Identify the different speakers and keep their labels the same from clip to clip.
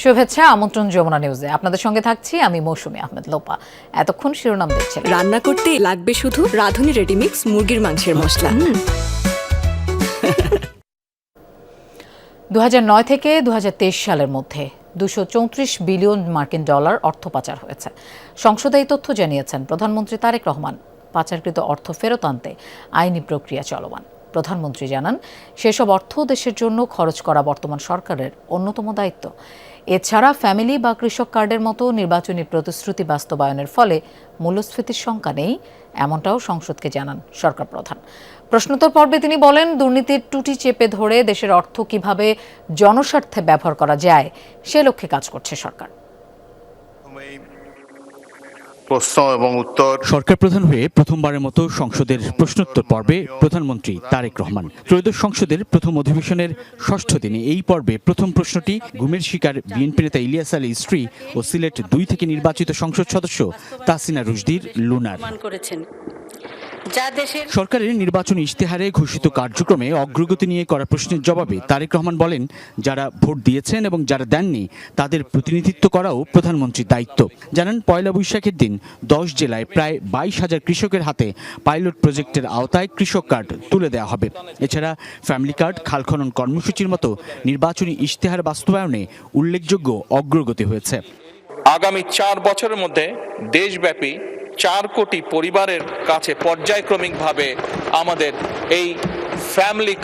Speaker 1: শুভেচ্ছা, আমন্ত্রণ যমুনা নিউজে। আপনাদের সঙ্গে থাকছি আমি মৌসুমী আহমেদ লোপা। এতক্ষণ শিরোনাম দেখছিলেন।
Speaker 2: রান্না করতে লাগবে শুধু রাঁধুনি রেডিমিক্স মুরগির মাংসের মশলা।
Speaker 1: 2009 থেকে 2023 সালের মধ্যে 234 বিলিয়ন মার্কিন ডলার অর্থ পাচার হয়েছে। সংসদে এই তথ্য জানিয়েছেন প্রধানমন্ত্রী তারেক রহমান। পাচারকৃত অর্থ ফেরত আনতে আইনি প্রক্রিয়া চলমান। প্রধানমন্ত্রী জানান, সেসব অর্থ দেশের জন্য খরচ করা বর্তমান সরকারের অন্যতম দায়িত্ব। এছাড়া ফ্যামিলি বা কৃষক কার্ডের মতো নির্বাচনী প্রতিশ্রুতি বাস্তবায়নের ফলে মূল্যস্ফীতির শঙ্কা নেই, এমনটাও সংসদকে জানান সরকার প্রধান। প্রশ্নোত্তর পর্বে তিনি বলেন, দুর্নীতির টুটি চেপে ধরে দেশের অর্থ কিভাবে জনস্বার্থে ব্যবহার করা যায় সে লক্ষ্যে কাজ করছে সরকার।
Speaker 3: প্রশ্ন এবং উত্তর।
Speaker 4: সরকার প্রধান হয়ে প্রথমবারের মতো সংসদের প্রশ্নোত্তর পর্বে প্রধানমন্ত্রী তারেক রহমান। ত্রয়োদশ সংসদের প্রথম অধিবেশনের ষষ্ঠ দিনে এই পর্বে প্রথম প্রশ্নটি গুমের শিকার বিএনপি নেতা ইলিয়াস আলীর স্ত্রী ও সিলেট 2 থেকে নির্বাচিত সংসদ সদস্য তাসিনা রুশদীর লুনার। সরকারের নির্বাচনী ইশতেহারে ঘোষিত কার্যক্রমে অগ্রগতি নিয়ে করা প্রশ্নের জবাবে তারেক রহমান বলেন, যারা ভোট দিয়েছেন এবং যারা দেননি তাদের প্রতিনিধিত্ব করাও প্রধানমন্ত্রীর দায়িত্ব। জানান, পয়লা বৈশাখের দিন 10 জেলায় প্রায় 22,000 কৃষকের হাতে পাইলট প্রজেক্টের আওতায় কৃষক কার্ড তুলে দেওয়া হবে। এছাড়া ফ্যামিলি কার্ড, খাল খনন কর্মসূচির মতো নির্বাচনী ইশতেহার বাস্তবায়নে উল্লেখযোগ্য অগ্রগতি হয়েছে।
Speaker 5: আগামী 4 বছরের মধ্যে দেশব্যাপী 4 কোটি পরিবারের কাছে পর্যায়ক্রমিকভাবে আমাদের এই ফ্যামিলি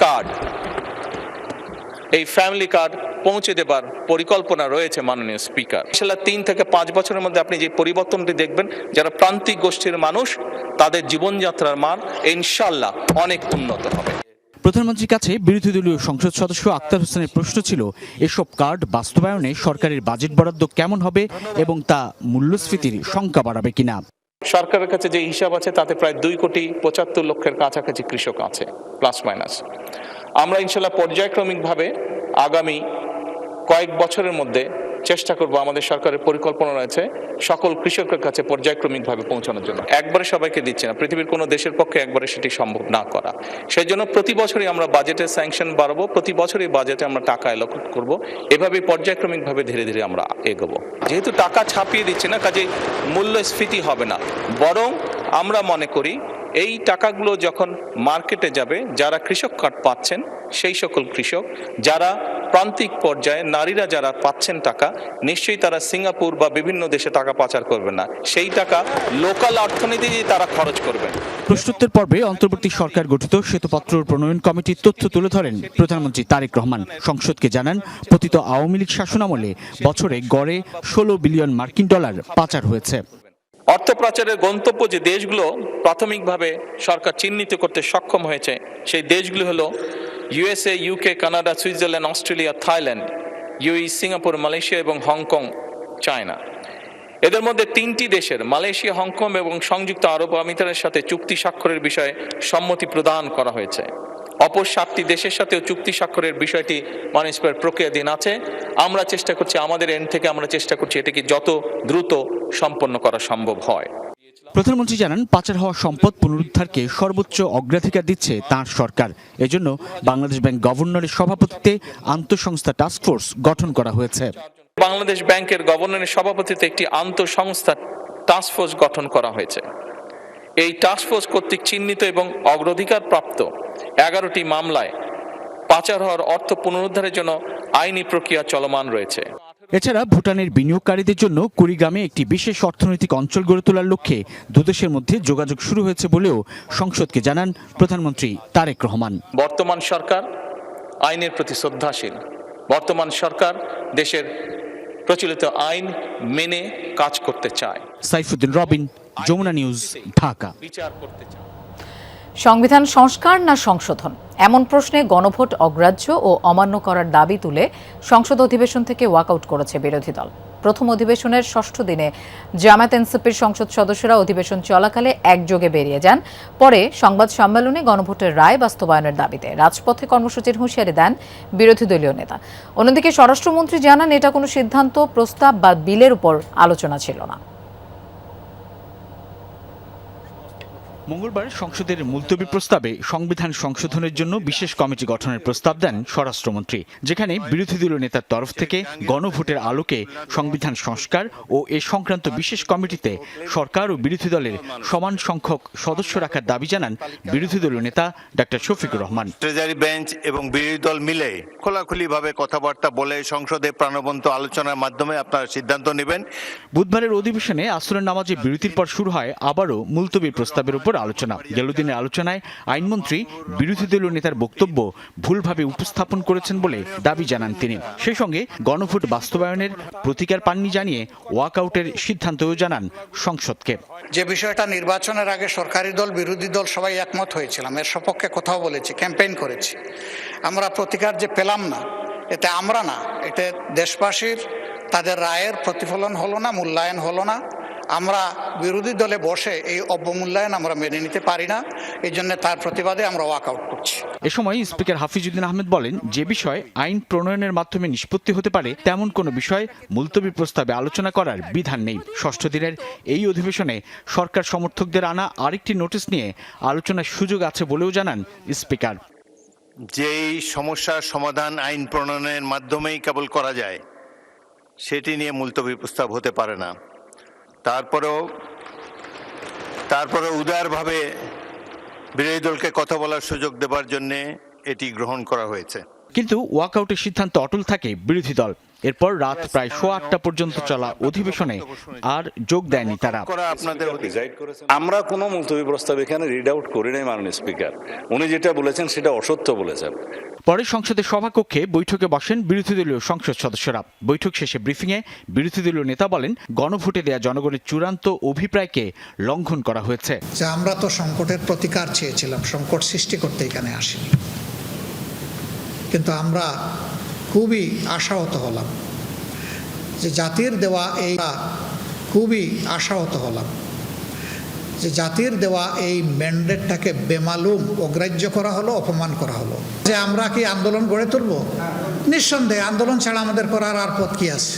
Speaker 5: কার্ড পৌঁছে দেবার পরিকল্পনা রয়েছে মাননীয় স্পিকার। 3 থেকে 5 বছরের মধ্যে আপনি যে পরিবর্তনটি দেখবেন, যারা প্রান্তিক গোষ্ঠীর মানুষ তাদের জীবনযাত্রার মান ইনশাআল্লাহ অনেক উন্নত হবে।
Speaker 4: প্রধানমন্ত্রীর কাছে বিরোধী দলীয় সংসদ সদস্য আক্তার হোসেনের প্রশ্ন ছিল, এসব কার্ড বাস্তবায়নে সরকারের বাজেট বরাদ্দ কেমন হবে এবং তা মূল্যস্ফীতির শঙ্কা বাড়াবে কিনা।
Speaker 5: সরকারের কাছে যে হিসাব আছে তাতে প্রায় 2,75,00,000 কাছাকাছি কৃষক আছে, প্লাস মাইনাস। আমরা ইনশাল্লাহ পর্যায়ক্রমিকভাবে আগামী কয়েক বছরের মধ্যে চেষ্টা করব, আমাদের সরকারের পরিকল্পনা রয়েছে সকল কৃষকের কাছে পর্যায়ক্রমিকভাবে পৌঁছানোর জন্য। একবারে সবাইকে দিচ্ছে না, পৃথিবীর কোনো দেশের পক্ষে একবারে সেটি সম্ভব না করা। সেই জন্য প্রতি বছরই আমরা বাজেটের স্যাংশন বাড়াবো, প্রতি বছরই বাজেটে আমরা টাকা অ্যালোকেট করব। এভাবেই পর্যায়ক্রমিকভাবে ধীরে ধীরে আমরা এগোবো। যেহেতু টাকা ছাপিয়ে দিচ্ছে না, কাজেই মূল্যস্ফীতি হবে না। বরং আমরা মনে করি এই টাকাগুলো যখন মার্কেটে যাবে, যারা কৃষক কার্ড পাচ্ছেন সেই সকল কৃষক, যারা প্রান্তিক পর্যায়ে নারীরা যারা পাচ্ছেন টাকা, নিশ্চয়ই তারা সিঙ্গাপুর বা বিভিন্ন দেশে টাকা পাচার করবে না, সেই টাকা লোকাল অর্থনীতি দিয়ে তারা খরচ করবেন।
Speaker 4: প্রশ্নোত্তর পর্বে অন্তর্বর্তী সরকার গঠিত শ্বেতপত্র প্রণয়ন কমিটির তথ্য তুলে ধরেন প্রধানমন্ত্রী তারেক রহমান। সংসদকে জানান, পতিত আওয়ামী লীগ শাসনামলে বছরে গড়ে 16 বিলিয়ন মার্কিন ডলার পাচার হয়েছে।
Speaker 5: অর্থ পাচারের গন্তব্য যে দেশগুলো প্রাথমিকভাবে সরকার চিহ্নিত করতে সক্ষম হয়েছে, সেই দেশগুলো হলো USA, UK, Canada, Switzerland, Australia, Thailand, UAE, Singapore, Malaysia এবং হংকং, চায়না। এদের মধ্যে 3টি দেশের মালয়েশিয়া, হংকং এবং সংযুক্ত আরব আমিরাতের সাথে চুক্তি স্বাক্ষরের বিষয়ে সম্মতি প্রদান করা হয়েছে। অপর 7টি দেশের সাথেও চুক্তি স্বাক্ষরের বিষয়টি মাননীয় প্রক্রিয়াধীন আছে। আমরা চেষ্টা করছি, আমাদের এন্ড থেকে আমরা চেষ্টা করছি এটাকে যত দ্রুত সম্পন্ন করা সম্ভব হয়।
Speaker 4: প্রধানমন্ত্রী জানান, পাচার হওয়া সম্পদ পুনরুদ্ধারকে সর্বোচ্চ অগ্রাধিকার দিচ্ছে তাঁর সরকার। এজন্য বাংলাদেশ ব্যাংক গভর্নরের সভাপতিত্বে আন্তঃসংস্থা টাস্কফোর্স গঠন করা হয়েছে।
Speaker 5: বাংলাদেশ ব্যাংকের গভর্নরের সভাপতিত্বে একটি আন্তঃসংস্থা টাস্কফোর্স গঠন করা হয়েছে। এই টাস্কফোর্স কর্তৃক চিহ্নিত এবং অগ্রাধিকার প্রাপ্ত 11টি মামলায় পাচার হওয়ার অর্থ পুনরুদ্ধারের জন্য আইনি প্রক্রিয়া চলমান রয়েছে।
Speaker 4: এছাড়া ভুটানের বিনিয়োগকারীদের জন্য কুড়িগ্রামে একটি বিশেষ অর্থনৈতিক অঞ্চল গড়ে তোলার লক্ষ্যে দুদেশের মধ্যে যোগাযোগ শুরু হয়েছে বলেও সংসদকে জানান প্রধানমন্ত্রী তারেক রহমান।
Speaker 5: বর্তমান সরকার আইনের প্রতি শ্রদ্ধাশীল। বর্তমান সরকার দেশের প্রচলিত আইন মেনে কাজ করতে চায়।
Speaker 4: সাইফুদ্দিন রবিন, যমুনা নিউজ, ঢাকা।
Speaker 5: বিচার করতে চায়।
Speaker 1: সংবিধান সংস্কার না সংশোধন, এমন প্রশ্নে গণভোট অগ্রাহ্য ও অমান্য করার দাবি তুলে সংসদ অধিবেশন থেকে ওয়াকআউট করেছে বিরোধী দল। প্রথম অধিবেশনের ষষ্ঠ দিনে জামায়াত এনসিপির সংসদ সদস্যরা অধিবেশন চলাকালে একযোগে বেরিয়ে যান। পরে সংবাদ সম্মেলনে গণভোটের রায় বাস্তবায়নের দাবিতে রাজপথে কর্মসূচির হুঁশিয়ারি দেন বিরোধী দলীয় নেতা। অন্যদিকে স্বরাষ্ট্রমন্ত্রী জানান, এটা কোনো সিদ্ধান্ত, প্রস্তাব বা বিলের উপর আলোচনা ছিল না।
Speaker 4: মঙ্গলবার সংসদের মুলতবি প্রস্তাবে সংবিধান সংশোধনের জন্য বিশেষ কমিটি গঠনের প্রস্তাব দেন স্বরাষ্ট্রমন্ত্রী, যেখানে বিরোধী দলীয় নেতার তরফ থেকে গণভোটের আলোকে সংবিধান সংস্কার ও এ সংক্রান্ত বিশেষ কমিটিতে সরকার ও বিরোধী দলের সমান সংখ্যক সদস্য রাখার দাবি জানান বিরোধী দলীয় নেতা doctor Shafiqur Rahman.
Speaker 3: Treasury bench এবং বিরোধী দল মিলে খোলাখুলিভাবে কথাবার্তা বলে সংসদে প্রাণবন্ত আলোচনার মাধ্যমে আপনারা সিদ্ধান্ত নেবেন।
Speaker 4: বুধবারের অধিবেশনে আসরের নামাজে বিরতির পর শুরু হয় আবারও মুলতবি প্রস্তাবের উপর আলোচনা। গেল দিনের আলোচনায় আইনমন্ত্রী বিরোধী দলীয় নেতার বক্তব্য ভুলভাবে উপস্থাপন করেছেন বলে দাবি জানান তিনি। সেই সঙ্গে গণভোট বাস্তবায়নের প্রতিকার পাননি জানিয়ে ওয়াকআউটের সিদ্ধান্তও জানান সংসদকে।
Speaker 6: যে বিষয়টা নির্বাচনের আগে সরকারি দল বিরোধী দল সবাই একমত হয়েছিলাম, এর সপক্ষে কথাও বলেছি, ক্যাম্পেইন করেছি। আমরা প্রতিকার যে পেলাম না, এতে আমরা না, এতে দেশবাসীর তাদের রায়ের প্রতিফলন হলো না, মূল্যায়ন হলো না। আমরা বিরোধী দলে বসে এই অবমূল্যায়ন আমরা মেনে নিতে পারি না, এই জন্য তার প্রতিবাদে আমরা ওয়াকআউট করছি।
Speaker 4: এ সময় স্পিকার হাফিজউদ্দিন আহমেদ বলেন, যে বিষয় আইন প্রণয়নের মাধ্যমে নিষ্পত্তি হতে পারে তেমন কোনো বিষয় মুলতবি প্রস্তাবে আলোচনা করার বিধান নেই। ষষ্ঠ দিনের এই অধিবেশনে সরকার সমর্থকদের আনা আরেকটি নোটিশ নিয়ে আলোচনার সুযোগ আছে বলেও জানান স্পিকার।
Speaker 3: যেই সমস্যার সমাধান আইন প্রণয়নের মাধ্যমেই কেবল করা যায়, সেটি নিয়ে মুলতবি প্রস্তাব হতে পারে না। তারপরে উদারভাবে বিরোধী দলকে কথা বলার সুযোগ দেবার জন্য এটি গ্রহণ করা হয়েছে।
Speaker 4: কিন্তু ওয়াকআউটের সিদ্ধান্ত অটল থাকে বিরোধী দল। এরপর রাত প্রায় 8:15 পর্যন্ত চলা অধিবেশনে আর যোগ দেয়নি তারা।
Speaker 7: আমরা কোনো মুলতবি প্রস্তাব এখানে রিড আউট করি নাই মাননীয় স্পিকার। উনি যেটা বলেছেন সেটা অসত্য বলেছেন।
Speaker 4: পরে সংসদের সভাকক্ষে বৈঠকে বসেন বিরোধী দলীয় সংসদ সদস্যরা। বৈঠক শেষে ব্রিফিংয়ে বিরোধী দলীয় নেতা বলেন, গণভোটে দেয়া জনগণের চূড়ান্ত অভিপ্রায়কে লঙ্ঘন করা হয়েছে।
Speaker 6: যে আমরা তো সংকটের প্রতিকার চেয়েছিলাম, সংকট সৃষ্টি করতে এখানে আসিনি। কিন্তু আমরা খুবই আশাহত হলাম যে জাতির দেওয়া এই ম্যান্ডেটটাকে বেমালুম অগ্রাহ্য করা হলো, অপমান করা হলো। যে আমরা কি আন্দোলন গড়ে তুলব? নিঃসন্দেহে আন্দোলন ছাড়া আমাদের করার আর পথ কি আছে?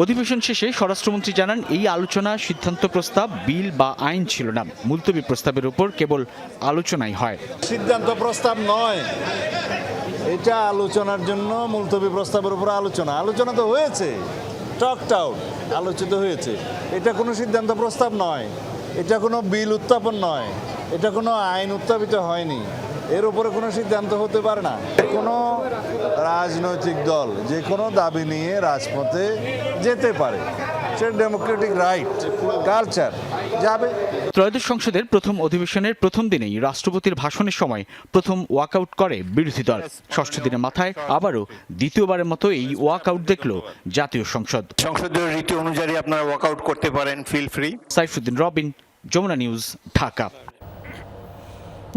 Speaker 4: অধিবেশন শেষে স্বরাষ্ট্রমন্ত্রী জানান, এই আলোচনা সিদ্ধান্ত প্রস্তাব, বিল বা আইন ছিল না। মুলতবি প্রস্তাবের উপর কেবল আলোচনাই হয়,
Speaker 8: সিদ্ধান্ত প্রস্তাব নয়। এটা আলোচনার জন্য মুলতবি প্রস্তাবের উপর আলোচনা তো হয়েছে, টকড আউট, আলোচিত হয়েছে। এটা কোনো সিদ্ধান্ত প্রস্তাব নয়, এটা কোনো বিল উত্থাপন নয়, এটা কোনো আইন উত্থাপিত হয়নি। এর উপরে কোনো সিদ্ধান্ত হতে পারে না। কোনো রাজনৈতিক দল যে কোনো দাবি নিয়ে রাজপথে যেতে পারে, সেটা ডেমোক্রেটিক রাইট, কালচার, যাবে।
Speaker 4: ত্রয়োদশ সংসদের প্রথম অধিবেশনের প্রথম দিনেই রাষ্ট্রপতির ভাষণের সময় প্রথম ওয়াকআউট করে বিরোধী দল। ষষ্ঠ দিনের মাথায় আবারও দ্বিতীয়বারের মতো এই ওয়াকআউট দেখল জাতীয় সংসদ।
Speaker 3: সংসদীয় রীতি অনুযায়ী আপনারা ওয়াকআউট করতে পারেন, feel free.
Speaker 4: Saifuddin Robin, Jamuna news, Dhaka.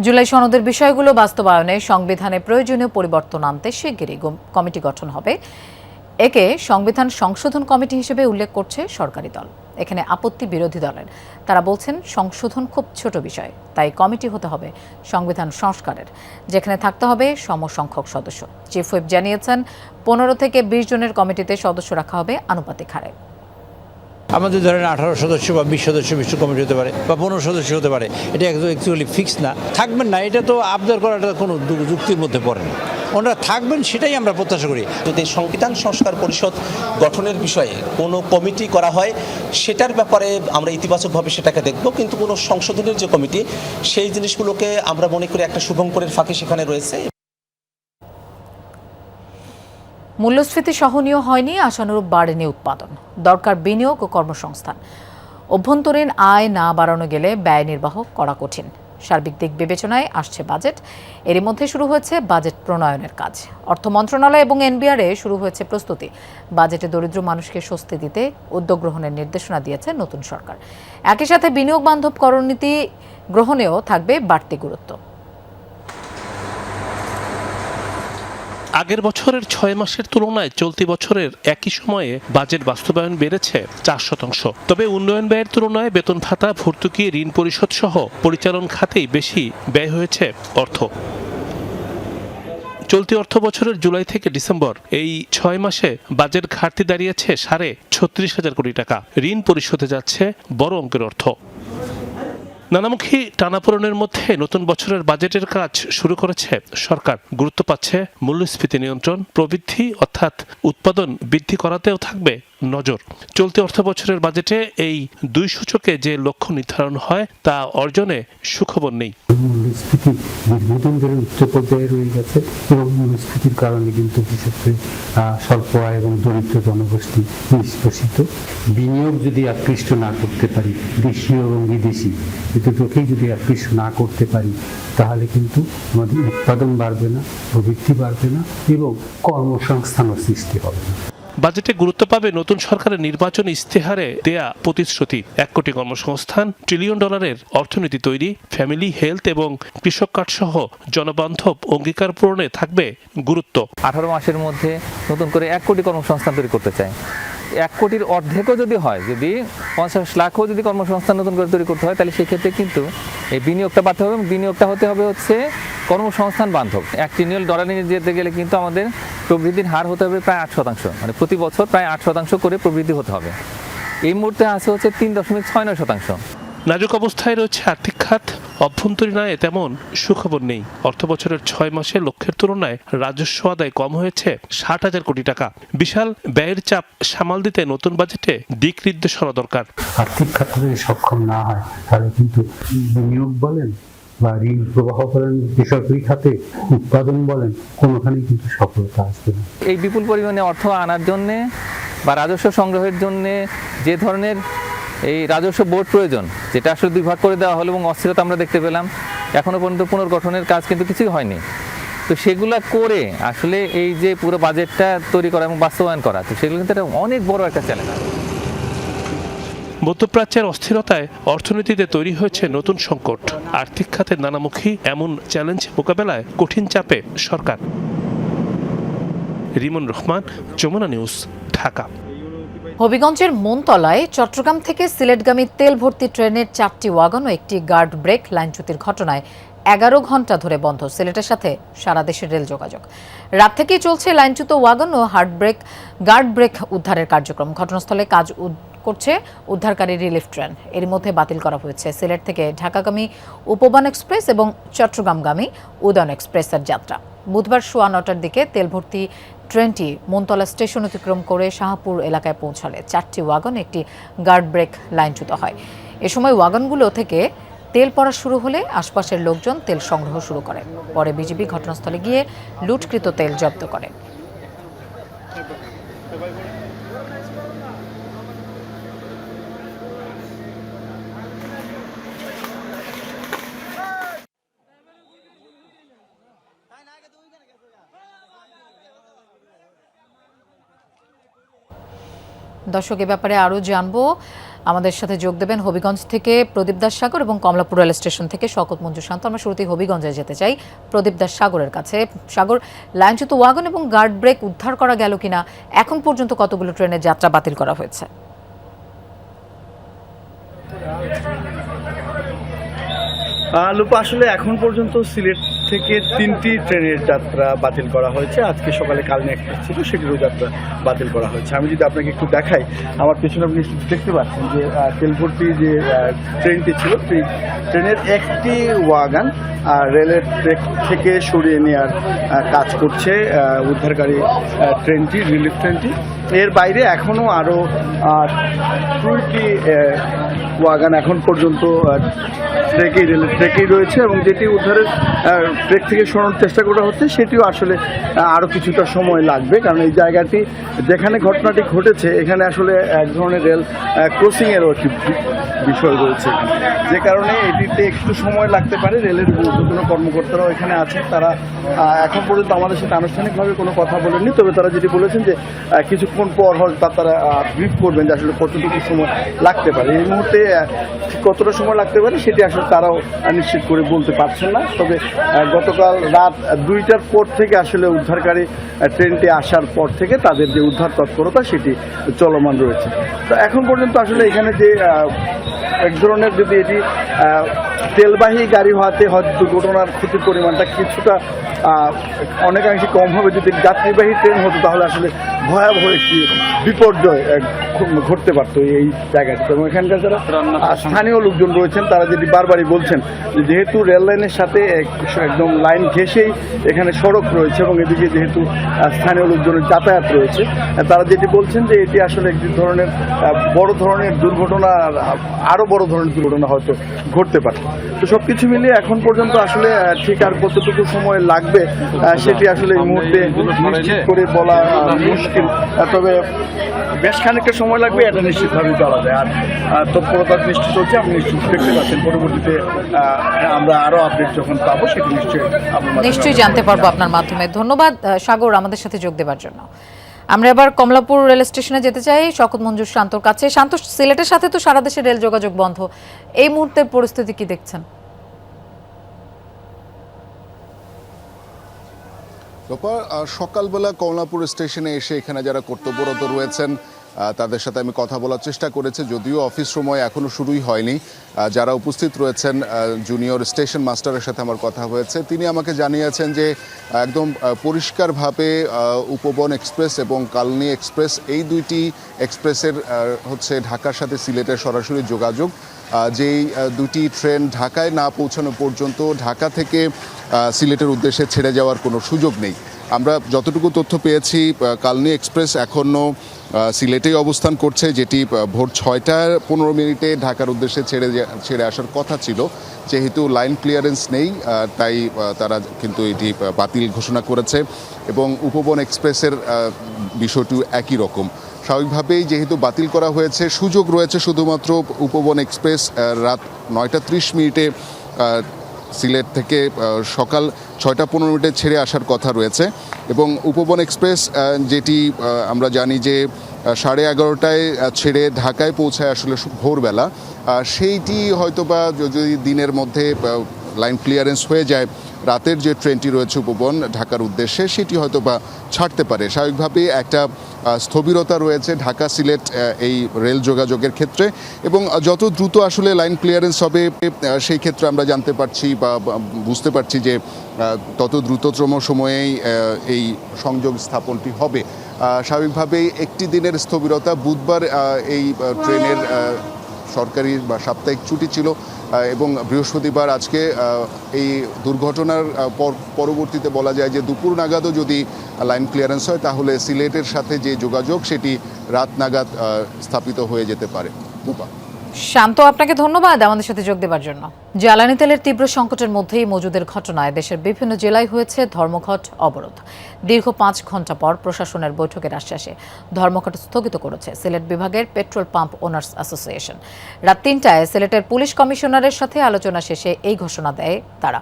Speaker 1: July সনদের বিষয়গুলো বাস্তবায়নে সংবিধানে প্রয়োজনীয় পরিবর্তন আনতে শিগগিরই কমিটি গঠন হবে। একে সংবিধান সংশোধন কমিটি হিসেবে উল্লেখ করছে সরকারি দল। এখানে আপত্তি বিরোধী দলের। তারা বলছেন, সংশোধন খুব ছোট বিষয়, তাই কমিটি হতে হবে সংবিধান সংস্কারের, যেখানে থাকতে হবে সমসংখ্যক সদস্য। চিফ হুইপ জানিয়েছেন, 15 থেকে 20 জনের কমিটিতে সদস্য রাখা হবে আনুপাতিক হারে।
Speaker 9: আমাদের ধরেন 18 সদস্য বা 20 সদস্য বিশিষ্ট কমিটি হতে পারে, বা 15 সদস্য হতে পারে। এটা অ্যাকচুয়ালি ফিক্স না, থাকবেন না, এটা তো আবদার করাটা কোনো যুক্তির মধ্যে পড়ে না। ওনারা থাকবেন, সেটাই আমরা প্রত্যাশা করি।
Speaker 10: যদি সংবিধান সংস্কার পরিষদ গঠনের বিষয়ে কোনো কমিটি করা হয়, সেটার ব্যাপারে আমরা ইতিবাচকভাবে সেটাকে দেখব। কিন্তু কোনো সংশোধনের যে কমিটি, সেই জিনিসগুলোকে আমরা মনে করি একটা শুভঙ্করের ফাঁকি সেখানে রয়েছে।
Speaker 1: মূল্যস্ফীতি সহনীয় হয়নি, আশানুরূপ বাড়েনি উৎপাদন। দরকার বিনিয়োগ ও কর্মসংস্থান। অভ্যন্তরীণ আয় না বাড়ানো গেলে ব্যয় নির্বাহ করা কঠিন। সার্বিক দিক বিবেচনায় আসছে বাজেট। এরই মধ্যে শুরু হয়েছে বাজেট প্রণয়নের কাজ। অর্থ মন্ত্রণালয় এবং এনবিআরে শুরু হয়েছে প্রস্তুতি। বাজেটে দরিদ্র মানুষকে স্বস্তি দিতে উদ্যোগ গ্রহণের নির্দেশনা দিয়েছে নতুন সরকার। একই সাথে বিনিয়োগ বান্ধব করনীতি গ্রহণেও থাকবে বাড়তি গুরুত্ব।
Speaker 11: আগের বছরের 6 মাসের তুলনায় চলতি বছরের একই সময়ে বাজেট বাস্তবায়ন বেড়েছে 4%। তবে উন্নয়ন ব্যয়ের তুলনায় বেতন ভাতা, ভর্তুকি, ঋণ পরিশোধ সহ পরিচালন খাতেই বেশি ব্যয় হয়েছে অর্থ। চলতি অর্থ বছরের জুলাই থেকে ডিসেম্বর এই 6 মাসে বাজেট ঘাটতি দাঁড়িয়েছে 36,500 কোটি টাকা। ঋণ পরিশোধে যাচ্ছে বড় অঙ্কের অর্থ। নানামুখী টানাপোড়েনের মধ্যে নতুন বছরের বাজেটের কাজ শুরু করেছে সরকার। গুরুত্ব পাচ্ছে মূল্যস্ফীতি নিয়ন্ত্রণ, প্রবৃদ্ধি অর্থাৎ উৎপাদন বৃদ্ধি করাতেও থাকবে নজর। চলতি অর্থ বছরের বাজেটে এই দুই সূচকে যে লক্ষ্য নির্ধারণ হয় তা অর্জনে সুখবর নেই।
Speaker 12: মূল্যস্ফীতি দীর্ঘদিন ধরে উচ্চ পর্যায়ে রয়ে গেছে এবং মূল্যস্ফীতির কারণে কিন্তু বিশেষ করে স্বল্প আয় এবং দরিদ্র জনগোষ্ঠী নিষ্পেষিত। বিনিয়োগ যদি আকৃষ্ট না করতে পারি, দেশীয় এবং বিদেশি দুটোকেই যদি আকৃষ্ট না করতে পারি, তাহলে কিন্তু আমাদের উৎপাদন বাড়বে না, প্রবৃদ্ধি বাড়বে না এবং কর্মসংস্থানও সৃষ্টি হবে না।
Speaker 11: বাজেটে গুরুত্ব পাবে নতুন সরকারের নির্বাচনী ইস্তেহারে দেয়া প্রতিশ্রুতি। 1 কোটি কর্মসংস্থান, $1 ট্রিলিয়ন অর্থনীতি তৈরি, ফ্যামিলি হেলথ এবং কৃষক কার্ড সহ জনবান্ধব অঙ্গীকার পূরণে থাকবে গুরুত্ব।
Speaker 13: 18 মাসের মধ্যে নতুন করে 1 কোটি কর্মসংস্থান তৈরি করতে চায়। 1 কোটির অর্ধেকও যদি হয়, যদি 50 লাখও যদি কর্মসংস্থান নতুন করে তৈরি করতে হয়, তাহলে সেক্ষেত্রে কিন্তু এই বিনিয়োগটা বাড়তে হবে। বিনিয়োগটা হতে হবে হচ্ছে কর্মসংস্থান বান্ধব। $1 ট্রিলিয়ন নিয়ে যেতে গেলে কিন্তু আমাদের প্রবৃদ্ধির হার হতে হবে প্রায় 8%, মানে প্রতি বছর প্রায় 8% করে প্রবৃদ্ধি হতে হবে। এই মুহূর্তে আছে হচ্ছে 3.69%।
Speaker 11: নাজুক অবস্থায় রয়েছে আর্থিক খাত। অভ্যন্তরীণ আয়ে তেমন সুখবর নেই। অর্থ বছরের 6 মাসে লক্ষ্যের তুলনায় রাজস্ব আদায় কম হয়েছে 60,000 কোটি টাকা। বিশাল ব্যয়ের চাপ সামাল দিতে নতুন বাজেটে দিক নির্দেশনা দরকার।
Speaker 12: আর্থিক খাত যদি সক্ষম না হয়, তাহলে কিন্তু বিনিয়োগ বলেন বা ঋণ প্রবাহ বলেন, বেসরকারি খাতে উৎপাদন বলেন, কোনোখানেই কিন্তু সফলতা আসবে না।
Speaker 13: এই বিপুল পরিমাণে অর্থ আনার জন্যে বা রাজস্ব সংগ্রহের জন্যে যে ধরনের এই রাজস্ব বোর্ড প্রয়োজন, যেটা আসলে 2 ভাগ করে দেওয়া হলো এবং অস্থিরতা আমরা দেখতে পেলাম, এখনো পর্যন্ত পুনর্গঠনের কাজ কিন্তু কিছুই হয়নি। তো সেগুলা করে আসলে এই যে পুরো বাজেটটা তৈরি করা এবং বাস্তবায়ন করা, তো সেগুলো কিন্তু অনেক বড় একটা চ্যালেঞ্জ।
Speaker 11: মধ্যপ্রাচ্যের অস্থিরতায় অর্থনীতিতে তৈরি হয়েছে নতুন সংকট। আর্থিক খাতের নানামুখী এমন চ্যালেঞ্জ মোকাবেলায় কঠিন চাপে সরকার। রিমন রহমান, যমুনা নিউজ, ঢাকা।
Speaker 1: হবিগঞ্জের মনতলায় চট্টগ্রাম থেকে সিলেটগামী তেল ভর্তি ট্রেনের 4টি ওয়াগন ও একটি গার্ড ব্রেক লাইনচ্যুতির ঘটনায় 11 ঘন্টা ধরে বন্ধ সিলেটের সাথে সারা দেশের রেল যোগাযোগ। রাত থেকেই চলছে লাইনচ্যুত ওয়াগন ও গার্ড ব্রেক উদ্ধারের কার্যক্রম। ঘটনাস্থলে কাজ করছে উদ্ধারকারী রিলিফ ট্রেন। এর মধ্যে বাতিল করা হয়েছে সিলেট থেকে ঢাকাগামী উপবন এক্সপ্রেস এবং চট্টগ্রামগামী উদয়ন এক্সপ্রেসের যাত্রা। বুধবার সোয়া 9টার দিকে তেল ভর্তি ট্রেনটি মনতলা স্টেশন অতিক্রম করে শাহপুর এলাকায় পৌঁছালে 4টি ওয়াগন, একটি গার্ড ব্রেক লাইনচ্যুত হয়। এ সময় ওয়াগনগুলো থেকে তেল পড়া শুরু হলে আশপাশের লোকজন তেল সংগ্রহ শুরু করে। পরে বিজিবি ঘটনাস্থলে গিয়ে লুটকৃত তেল জব্দ করে। দর্শক, এ ব্যাপারে আরও জানবো। আমাদের সাথে যোগ দেবেন হবিগঞ্জ থেকে প্রদীপ দাস সাগর এবং কমলাপুর রেল স্টেশন থেকে শওকত মঞ্জু শান্ত। আমরা শুরুতেই হবিগঞ্জে যেতে চাই প্রদীপ দাস সাগরের কাছে। সাগর, লাইনচ্যুত ওয়াগন এবং গার্ড ব্রেক উদ্ধার করা গেল কিনা, এখন পর্যন্ত কতগুলো ট্রেনের যাত্রা বাতিল করা হয়েছে?
Speaker 14: লুপা, আসলে এখন পর্যন্ত সিলেট থেকে 3টি ট্রেনের যাত্রা বাতিল করা হয়েছে। আজকে সকালে কালিনী এক্সপ্রেস ছিল, সেটিরও যাত্রা বাতিল করা হয়েছে। আমি যদি আপনাকে একটু দেখাই, আমার পেছনে আপনি দেখতে পাচ্ছেন যে তেল ভর্তি যে ট্রেনটি ছিল, সেই ট্রেনের একটি ওয়াগান রেলের ট্রেক থেকে সরিয়ে নেওয়ার কাজ করছে উদ্ধারকারী ট্রেনটি, রিলিফ ট্রেনটি। এর বাইরে এখনও আরও 2টি ওয়াগান এখন পর্যন্ত ট্রেকেই রয়েছে এবং যেটি উদ্ধারের ট্রেক থেকে সরানোর চেষ্টা করা হচ্ছে, সেটিও আসলে আরও কিছুটা সময় লাগবে। কারণ এই জায়গাটি যেখানে ঘটনাটি ঘটেছে, এখানে আসলে এক ধরনের রেল ক্রসিংয়েরও একটি বিষয় রয়েছে, যে কারণে এটিতে একটু সময় লাগতে পারে। রেলের ঊর্ধ্বতন কর্মকর্তারাও এখানে আছেন, তারা এখন পর্যন্ত আমাদের সাথে আনুষ্ঠানিকভাবে কোনো কথা বলেননি। তবে তারা যেটি বলেছেন যে কিছুক্ষণ পর হয়তো তারা ব্রিফ করবেন যে আসলে কতটুকু সময় লাগতে পারে। এই মুহূর্তে কতটা সময় লাগতে পারে সেটি আসলে তারাও নিশ্চিত করে বলতে পারছেন না। তবে গতকাল রাত 2টার পর থেকে আসলে উদ্ধারকারী ট্রেনটি আসার পর থেকে তাদের যে উদ্ধার তৎপরতা সেটি চলমান রয়েছে। তো এখন পর্যন্ত আসলে এখানে যে এক ধরনের যদি এটি তেলবাহী গাড়ি হওয়াতে হয়তো দুর্ঘটনার ক্ষতির পরিমাণটা কিছুটা অনেকাংশে কম হবে। যদি যাত্রীবাহী ট্রেন হতো তাহলে আসলে ভয়াবহ একটি বিপর্যয় ঘটতে পারতো এই জায়গাটিতে। এবং এখানকার যারা স্থানীয় লোকজন রয়েছেন তারা যেটি বারবারই বলছেন, যেহেতু রেল লাইনের সাথে একদম লাইন ঘেঁষেই এখানে সড়ক রয়েছে এবং এদিকে যেহেতু স্থানীয় লোকজনের যাতায়াত রয়েছে, তারা যেটি বলছেন যে এটি আসলে একটি ধরনের বড় ধরনের দুর্ঘটনা, আরও বড় ধরনের দুর্ঘটনা হয়তো ঘটতে পারে। তো সব কিছু মিলিয়ে এখন পর্যন্ত আসলে ঠিক আর কতটুকু সময় লাগবে সেটি আসলে এই মুহূর্তে নিশ্চিত করে বলা মুশকিল। তবে বেশ খানিকটা সময় লাগবে এটা নিশ্চিতভাবে বলা যায়। আর তৎপরতা নিশ্চিত চলছে, আপনি নিশ্চিত দেখতে পাচ্ছেন। পরবর্তীতে আমরা আরও আপডেট যখন পাবো সেটি
Speaker 1: নিশ্চয়ই জানতে পারবো আপনার মাধ্যমে। ধন্যবাদ সাগর আমাদের সাথে যোগ দেওয়ার জন্য। আমরা এবার কমলাপুর রেল স্টেশনে যেতে চাই শওকত মঞ্জুর শান্তর কাছে। শান্ত, সিলেটের সাথে তো সারা দেশে রেল যোগাযোগ বন্ধ, এই মুহূর্তের পরিস্থিতি কি দেখছেন?
Speaker 15: সকালবেলা কমলাপুর স্টেশনে এসে এখানে যারা কর্তব্যরত রয়েছেন তাদের সাথে আমি কথা বলার চেষ্টা করেছি, যদিও অফিস সময় এখনও শুরুই হয়নি। যারা উপস্থিত রয়েছেন জুনিয়র স্টেশন মাস্টারের সাথে আমার কথা হয়েছে, তিনি আমাকে জানিয়েছেন যে একদম পরিষ্কারভাবে উপবন এক্সপ্রেস এবং কালনী এক্সপ্রেস, এই দুইটি এক্সপ্রেসের হচ্ছে ঢাকার সাথে সিলেটের সরাসরি যোগাযোগ। যেই দুটি ট্রেন ঢাকায় না পৌঁছানো পর্যন্ত ঢাকা থেকে সিলেটের উদ্দেশ্যে ছেড়ে যাওয়ার কোনো সুযোগ নেই। আমরা যতটুকু তথ্য পেয়েছি, কালনী এক্সপ্রেস এখনও সিলেটেই অবস্থান করছে, যেটি ভোর 6:15 ঢাকার উদ্দেশ্যে ছেড়ে আসার কথা ছিল। যেহেতু লাইন ক্লিয়ারেন্স নেই তাই তারা কিন্তু এটি বাতিল ঘোষণা করেছে। এবং উপবন এক্সপ্রেসের বিষয়টিও একই রকম। স্বাভাবিকভাবেই যেহেতু বাতিল করা হয়েছে, সুযোগ রয়েছে শুধুমাত্র উপবন এক্সপ্রেস রাত 9:30 সিলেট থেকে সকাল 6:15 ছেড়ে আসার কথা রয়েছে। এবং উপবন এক্সপ্রেস যেটি আমরা জানি যে 11:30টায় ছেড়ে ঢাকায় পৌঁছায় আসলে ভোরবেলা, সেইটি হয়তোবা যদি দিনের মধ্যে লাইন ক্লিয়ারেন্স হয়ে যায়, রাতের যে ট্রেনটি রয়েছে উপবন ঢাকার উদ্দেশ্যে সেটি হয়তোবা ছাড়তে পারে। স্বাভাবিকভাবেই একটা স্থবিরতা রয়েছে ঢাকা সিলেট এই রেল যোগাযোগের ক্ষেত্রে। এবং যত দ্রুত আসলে লাইন ক্লিয়ারেন্স হবে সেই ক্ষেত্রে আমরা জানতে পারছি বা বুঝতে পারছি যে তত দ্রুততম সময়েই এই সংযোগ স্থাপনটি হবে। স্বাভাবিকভাবেই একটি দিনের স্থবিরতা, বুধবার এই ট্রেনের সরকারি বা সাপ্তাহিক ছুটি ছিল এবং বৃহস্পতিবার আজকে এই দুর্ঘটনার পরবর্তীতে বলা যায় যে দুপুর নাগাদও যদি লাইন ক্লিয়ারেন্স হয় তাহলে সিলেটের সাথে যে যোগাযোগ সেটি রাত নাগাদ স্থাপিত হয়ে যেতে পারে।
Speaker 1: শান্ত, আপনাকে ধন্যবাদ আমাদের সাথে যোগ দেওয়ার জন্য। জ্বালানি তেলের তীব্র সংকটের মধ্যেই মজুদের ঘটনায় দেশের বিভিন্ন জেলায় হয়েছে ধর্মঘট অবরোধ। দীর্ঘ 5 ঘন্টা পর প্রশাসনের বৈঠকের আশ্বাসে ধর্মঘট স্থগিত করেছে সিলেট বিভাগের পেট্রোল পাম্প ওনার্স অ্যাসোসিয়েশন। রাত 3টায় সিলেটের পুলিশ কমিশনারের সাথে আলোচনা শেষে এই ঘোষণা দেয় তারা।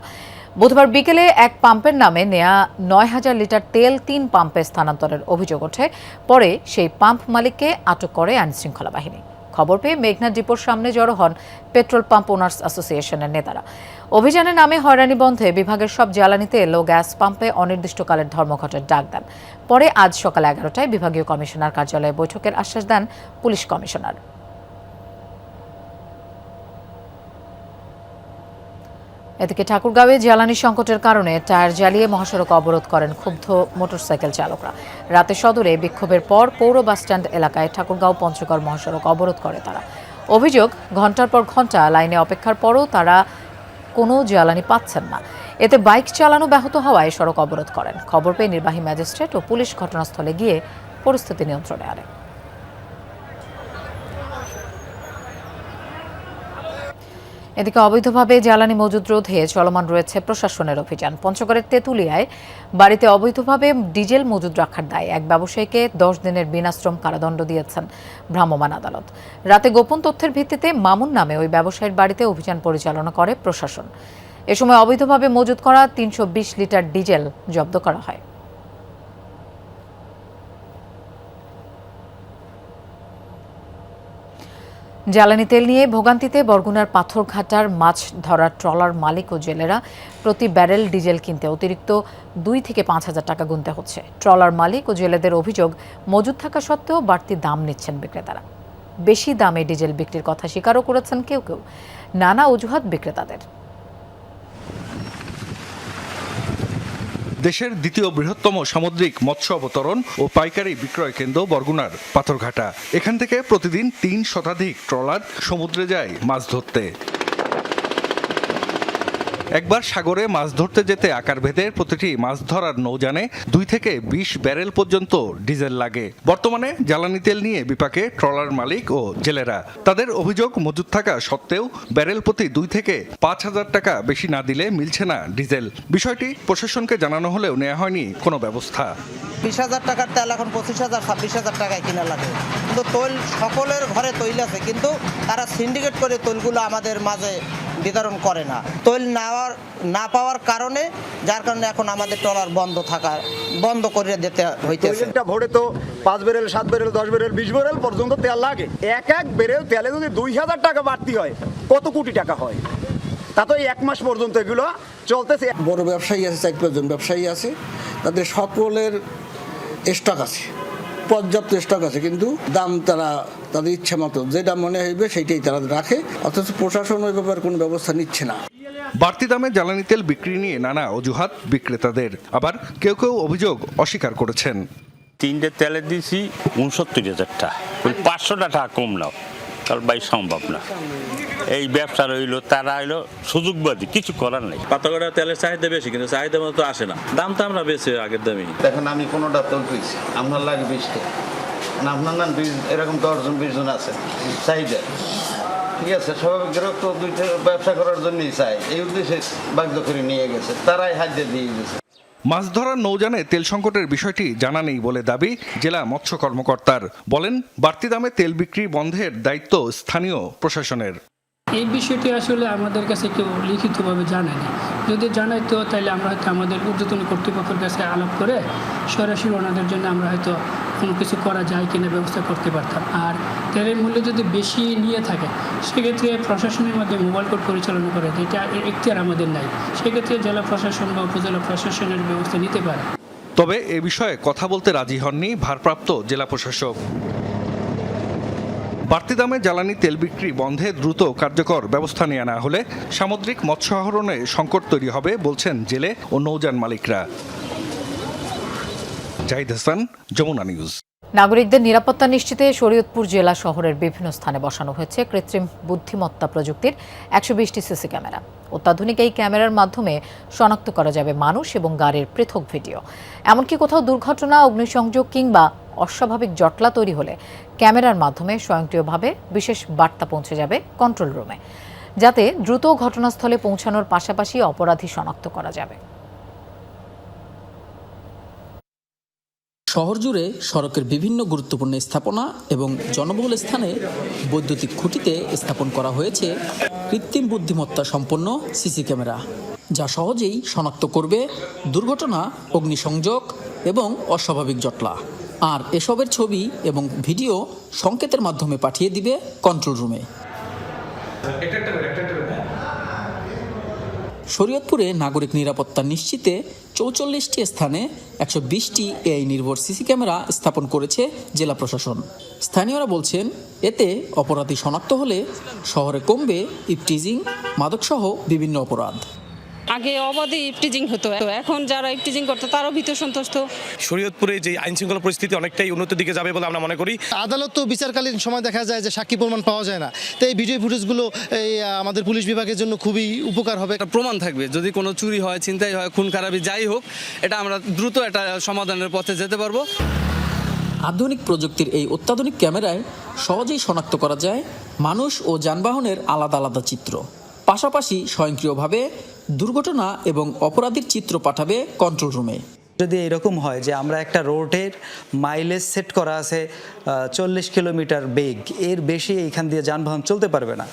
Speaker 1: বুধবার বিকেলে এক পাম্পের নামে নেয়া 9000 লিটার তেল 3 পাম্পে স্থানান্তরের অভিযোগ ওঠে। পরে সেই পাম্প মালিককে আটক করে আইনশৃঙ্খলা বাহিনী। খবর পেয়ে মেঘনা ডিপোর সামনে জড়ো হন পেট্রোল পাম্প ওনার্স অ্যাসোসিয়েশনের নেতারা। অভিযানের নামে হয়রানি বন্ধে বিভাগের সব জ্বালানি তেল ও গ্যাস পাম্পে অনির্দিষ্টকালের ধর্মঘটের ডাক দেন। পরে আজ সকাল 11টায় বিভাগীয় কমিশনার কার্যালয়ে বৈঠকের আশ্বাস দেন পুলিশ কমিশনার। এদিকে ঠাকুরগাঁওয়ে জ্বালানি সংকটের কারণে টায়ার জ্বালিয়ে মহাসড়ক অবরোধ করেন ক্ষুব্ধ মোটরসাইকেল চালকরা। রাতে সদরে বিক্ষোভের পর পৌর বাসস্ট্যান্ড এলাকায় ঠাকুরগাঁও পঞ্চগড় মহাসড়ক অবরোধ করে তারা। অভিযোগ, ঘন্টার পর ঘন্টা লাইনে অপেক্ষার পরও তারা কোনো জ্বালানি পাচ্ছেন না। এতে বাইক চালানো ব্যাহত হওয়ায় সড়ক অবরোধ করেন। খবর পেয়ে নির্বাহী ম্যাজিস্ট্রেট ও পুলিশ ঘটনাস্থলে গিয়ে পরিস্থিতি নিয়ন্ত্রণে আনে। এদিকে অবৈধভাবে জ্বালানি মজুদ রোধে চলমান রয়েছে প্রশাসনের অভিযান। পঞ্চগড়ের তেঁতুলিয়ায় বাড়িতে অবৈধভাবে ডিজেল মজুদ রাখার দায়ে এক ব্যবসায়ীকে 10 দিনের বিনাশ্রম কারাদণ্ড দিয়েছেন ভ্রাম্যমাণ আদালত। রাতে গোপন তথ্যের ভিত্তিতে মামুন নামে ওই ব্যবসায়ীর বাড়িতে অভিযান পরিচালনা করে প্রশাসন। এ সময় অবৈধভাবে মজুদ করা 320 লিটার ডিজেল জব্দ করা হয়। জ্বালানি তেল নিয়ে ভোগান্তিতে বরগুনার পাথরঘাটার মাছ ধরার ট্রলার মালিক ও জেলেরা প্রতি ব্যারেল ডিজেল কিনতে অতিরিক্ত 2 থেকে 5,000 টাকা গুনতে হচ্ছে। ট্রলার মালিক ও জেলেদের অভিযোগ, মজুদ থাকা সত্ত্বেও বাড়তি দাম নিচ্ছেন বিক্রেতারা। বেশি দামে ডিজেল বিক্রির কথা স্বীকারও করেছেন কেউ কেউ। নানা অজুহাত বিক্রেতাদের।
Speaker 16: দেশের দ্বিতীয় বৃহত্তম সামুদ্রিক মৎস্য অবতরণ ও পাইকারি বিক্রয় কেন্দ্র বরগুনার পাথরঘাটা। এখান থেকে প্রতিদিন ৩ শতাধিক ট্রলার সমুদ্রে যায় মাছ ধরতে। একবার সাগরে মাছ ধরতে যেতে আকার ভেদে প্রতিটি মাছ ধরার নৌযানে 2 থেকে 20 ব্যারেল পর্যন্ত ডিজেল লাগে। বর্তমানে জ্বালানি তেল নিয়ে বিপাকে ট্রলার মালিক ও জেলেরা। তাদের অভিযোগ মজুত থাকা সত্ত্বেও ব্যারেল প্রতি 2 থেকে 5,000 টাকা বেশি না দিলে মিলছে না ডিজেল। বিষয়টি প্রশাসনকে জানানো হলেও নেওয়া হয়নি কোনো ব্যবস্থা।
Speaker 17: 20,000 টাকার তেল এখন 25,000 26,000 টাকায় কিনা লাগে। কিন্তু তৈল সকলের ঘরে তৈল আছে, কিন্তু তারা সিন্ডিকেট করে তৈলগুলো আমাদের মাঝে বিতরণ করে না। তৈল না পাওয়ার কারণে, যার কারণে এখন আমাদের ট্রলার বন্ধ করে দিতে হইতেছে।
Speaker 18: ভোরে তো 5 ব্যারেল 7 ব্যারেল 10 ব্যারেল 20 ব্যারেল পর্যন্ত তেল লাগে। এক ব্যারেল তেলে যদি 2,000 টাকা বাড়তি হয়, কত কোটি টাকা হয়? তা তো 1 মাস পর্যন্ত এগুলো চলতেছে।
Speaker 19: বড় ব্যবসায়ী আছে, 4-5 জন ব্যবসায়ী আছে, তাদের সকলের স্টক আছে, পর্যাপ্ত স্টক আছে, কিন্তু দাম তারা তাদের ইচ্ছা মতো যেটা মনে হইবে সেইটাই তারা রাখে, অথচ প্রশাসন ওই ব্যাপারে কোনো ব্যবস্থা নিচ্ছে না।
Speaker 16: বাড়তি দামে জ্বালানি তেল বিক্রি নিয়ে নানা অজুহাত বিক্রেতাদের। আবার কেউ কেউ অভিযোগ অস্বীকার করেছেন।
Speaker 20: 3টে তেলে দিয়েছি 69,000 টাকা, 500 টাকা কম নাও, কারণ ভাই সম্ভব না। এই ব্যবসা রইলো, তারা হইলো সুযোগবাদী, কিছু করার নেই।
Speaker 21: পাতাগড়া তেলের চাহিদা বেশি, কিন্তু চাহিদা মতো আসে না। দাম তো আমরা বেশি আগের দামই।
Speaker 22: দেখেন আমি কোনোটা তেল পেয়েছি, আপনার লাগে 20টা, আপনার না এরকম 10 জন 20 জন আছে চাহিদা। ঠিক আছে, স্বাভাবিক গ্রাহক তো 2টা ব্যবসা করার জন্যই চাই, এই উদ্দেশ্যে বাধ্য করে নিয়ে গেছে, তারাই হাত দিয়ে গেছে।
Speaker 16: মাছ ধরার নৌযানে তেল সংকটের বিষয়টি জানা নেই বলে দাবি জেলা মৎস্য কর্মকর্তার। বলেন, বাড়তি দামে তেল বিক্রি বন্ধের দায়িত্ব স্থানীয় প্রশাসনের।
Speaker 23: এই বিষয়টি আসলে আমাদের কাছে কেউ লিখিতভাবে জানায়নি। যদি জানাইতো তাহলে আমরা হয়তো আমাদের ঊর্ধ্বতন কর্তৃপক্ষের কাছে আলাপ করে সরাসরি ওনাদের জন্য আমরা হয়তো কোনো কিছু করা যায় কিনা ব্যবস্থা করতে পারতাম। আর তেলের মূল্য যদি বেশি নিয়ে থাকে, সেক্ষেত্রে প্রশাসনের মধ্যে মোবাইল কোর্ট পরিচালনা করে, এটা এখতিয়ার আমাদের নাই। সেক্ষেত্রে জেলা প্রশাসন বা উপজেলা প্রশাসনের ব্যবস্থা নিতে পারে।
Speaker 16: তবে এ বিষয়ে কথা বলতে রাজি হননি ভারপ্রাপ্ত জেলা প্রশাসক। বাড়তি দামে জ্বালানি তেল বিক্রি বন্ধে দ্রুত কার্যকর ব্যবস্থা নেওয়া না হলে সামুদ্রিক মৎস্য আহরণে সংকট তৈরি হবে বলছেন জেলে ও নৌযান মালিকরা। জাহিদ হাসান, যমুনা নিউজ।
Speaker 1: নাগরিকদের নিরাপত্তা নিশ্চিতে শরীয়তপুর জেলা শহরের বিভিন্ন স্থানে বসানো হয়েছে কৃত্রিম বুদ্ধিমত্তা প্রযুক্তির 120টি সিসি ক্যামেরা। অত্যাধুনিক এই ক্যামেরার মাধ্যমে শনাক্ত করা যাবে মানুষ এবং গাড়ির পৃথক ভিডিও। এমনকি কোথাও দুর্ঘটনা, অগ্নিসংযোগ কিংবা অস্বাভাবিক জটলা তৈরি হলে ক্যামেরার মাধ্যমে স্বয়ংক্রিয়ভাবে বিশেষ বার্তা পৌঁছে যাবে কন্ট্রোল রুমে, যাতে দ্রুত ঘটনাস্থলে পৌঁছানোর পাশাপাশি অপরাধী শনাক্ত করা যাবে।
Speaker 24: শহর জুড়ে সড়কের বিভিন্ন গুরুত্বপূর্ণ স্থাপনা এবং জনবহুল স্থানে বৈদ্যুতিক খুঁটিতে স্থাপন করা হয়েছে কৃত্রিম বুদ্ধিমত্তা সম্পন্ন সিসি ক্যামেরা, যা সহজেই শনাক্ত করবে দুর্ঘটনা, অগ্নিসংযোগ এবং অস্বাভাবিক জটলা। আর এসবের ছবি এবং ভিডিও সংকেতের মাধ্যমে পাঠিয়ে দিবে কন্ট্রোল রুমে। শরীয়তপুরে নাগরিক নিরাপত্তা নিশ্চিতে 44টি স্থানে 120টি এআই নির্ভর সিসি ক্যামেরা স্থাপন করেছে জেলা প্রশাসন। স্থানীয়রা বলছেন, এতে অপরাধী শনাক্ত হলে শহরে কমবে ইফটিজিং, মাদকসহ বিভিন্ন অপরাধ।
Speaker 25: আগে অবাধে ইফটিজিং হতো, এখন যারা ইফটিজিং করতো তারাও ভীত সন্তুষ্ট।
Speaker 26: শরীয়তপুরে যে আইন শৃঙ্খলা পরিস্থিতি অনেকটাই উন্নতির দিকে যাবে বলে আমরা মনে করি।
Speaker 27: আদালত তো বিচারকালীন সময় দেখা যায় যে সাক্ষী প্রমাণ পাওয়া যায় না, তো এই ভিডিও ফুটেজগুলো আমাদের পুলিশ বিভাগের জন্য খুবই উপকার হবে।
Speaker 28: প্রমাণ থাকবে, যদি কোনো চুরি হয়, ছিনতাই হয়, খুন খারাপি যাই হোক, এটা আমরা দ্রুত একটা সমাধানের পথে যেতে পারবো।
Speaker 24: আধুনিক প্রযুক্তির এই অত্যাধুনিক ক্যামেরায় সহজেই শনাক্ত করা যায় মানুষ ও যানবাহনের আলাদা আলাদা চিত্র। পাশাপাশি স্বয়ংক্রিয়ভাবে দুর্ঘটনা এবং অপরাধীর চিত্র পাঠাবে কন্ট্রোল রুমে।
Speaker 29: যদি এরকম হয় যে আমরা একটা রোডের মাইলেজ সেট করা আছে 40 কিলোমিটার বেগ, এর বেশি এইখান দিয়ে যানবাহন চলতে পারবে না,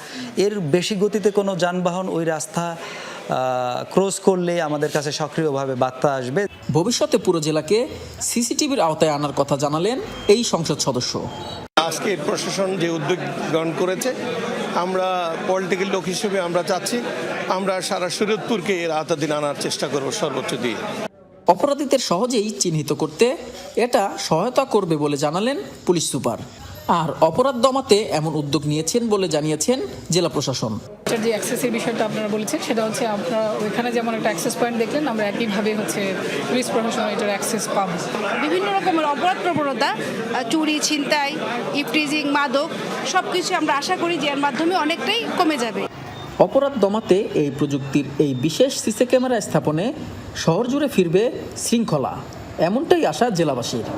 Speaker 29: এর বেশি গতিতে কোনো যানবাহন ওই রাস্তা ক্রস করলে আমাদের কাছে সক্রিয়ভাবে বার্তা আসবে।
Speaker 24: ভবিষ্যতে পুরো জেলাকে সিসিটিভির আওতায় আনার কথা জানালেন এই সংসদ সদস্য।
Speaker 30: আজকে প্রশাসন যে উদ্যোগ গ্রহণ করেছে, আমরা পলিটিক্যাল লোক হিসেবে আমরা চাচ্ছি আমরা সারা শরীয়তপুরকে এর আওতাধীন আনার চেষ্টা করব সর্বোচ্চ দিয়ে।
Speaker 24: অপরাধীদের সহজেই চিহ্নিত করতে এটা সহায়তা করবে বলে জানালেন পুলিশ সুপার। আর অপরাধ দমাতে এমন উদ্যোগ নিয়েছেন বলে জানিয়েছেন জেলা প্রশাসন।
Speaker 23: এটার যে অ্যাক্সেসের বিষয়টা আপনারা বলেছেন সেটা হচ্ছে আপনারা ওইখানে যেমন একটা অ্যাক্সেস পয়েন্ট দেখলেন, আমরা একইভাবে হচ্ছে পুলিশ প্রশাসন এটার অ্যাক্সেস পাবো।
Speaker 25: বিভিন্ন রকমের অপরাধ প্রবণতা, চুরি, ছিনতাই, ইফটিজিং, মাদক সবকিছু আমরা আশা করি যে এর মাধ্যমে অনেকটাই কমে যাবে।
Speaker 24: অপরাধ দমাতে এই প্রযুক্তির এই বিশেষ সিসি ক্যামেরা স্থাপনে শহর জুড়ে ফিরবে শৃঙ্খলা, এমনটাই আশা জেলাবাসীর।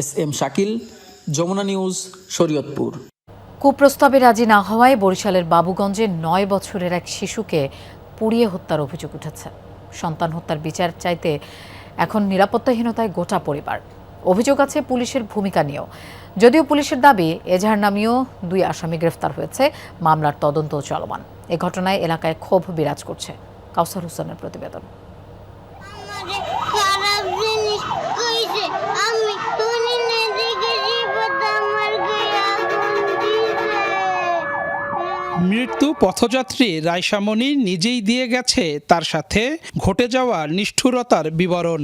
Speaker 24: SM Shakil, Jamuna news, Shariatpur.
Speaker 1: কুপ্রস্তাবে রাজি না হওয়ায় বরিশালের বাবুগঞ্জে 9 বছরের এক শিশুকে পুড়িয়ে হত্যার অভিযোগ উঠেছে। সন্তান হত্যার বিচার চাইতে এখন নিরাপত্তাহীনতায় গোটা পরিবার। অভিযোগ আছে পুলিশের ভূমিকা নিয়েও। যদিও পুলিশের দাবি এজাহার নামীয় 2 আসামি গ্রেফতার হয়েছে, মামলার তদন্ত চলমান। এ ঘটনায় এলাকায় ক্ষোভ বিরাজ করছে। কাউসার হোসেনের প্রতিবেদন।
Speaker 2: মৃত্যু পথযাত্রী রাইসামণি নিজেই দিয়ে গেছে তার সাথে ঘটে যাওয়া নিষ্ঠুরতার বিবরণ।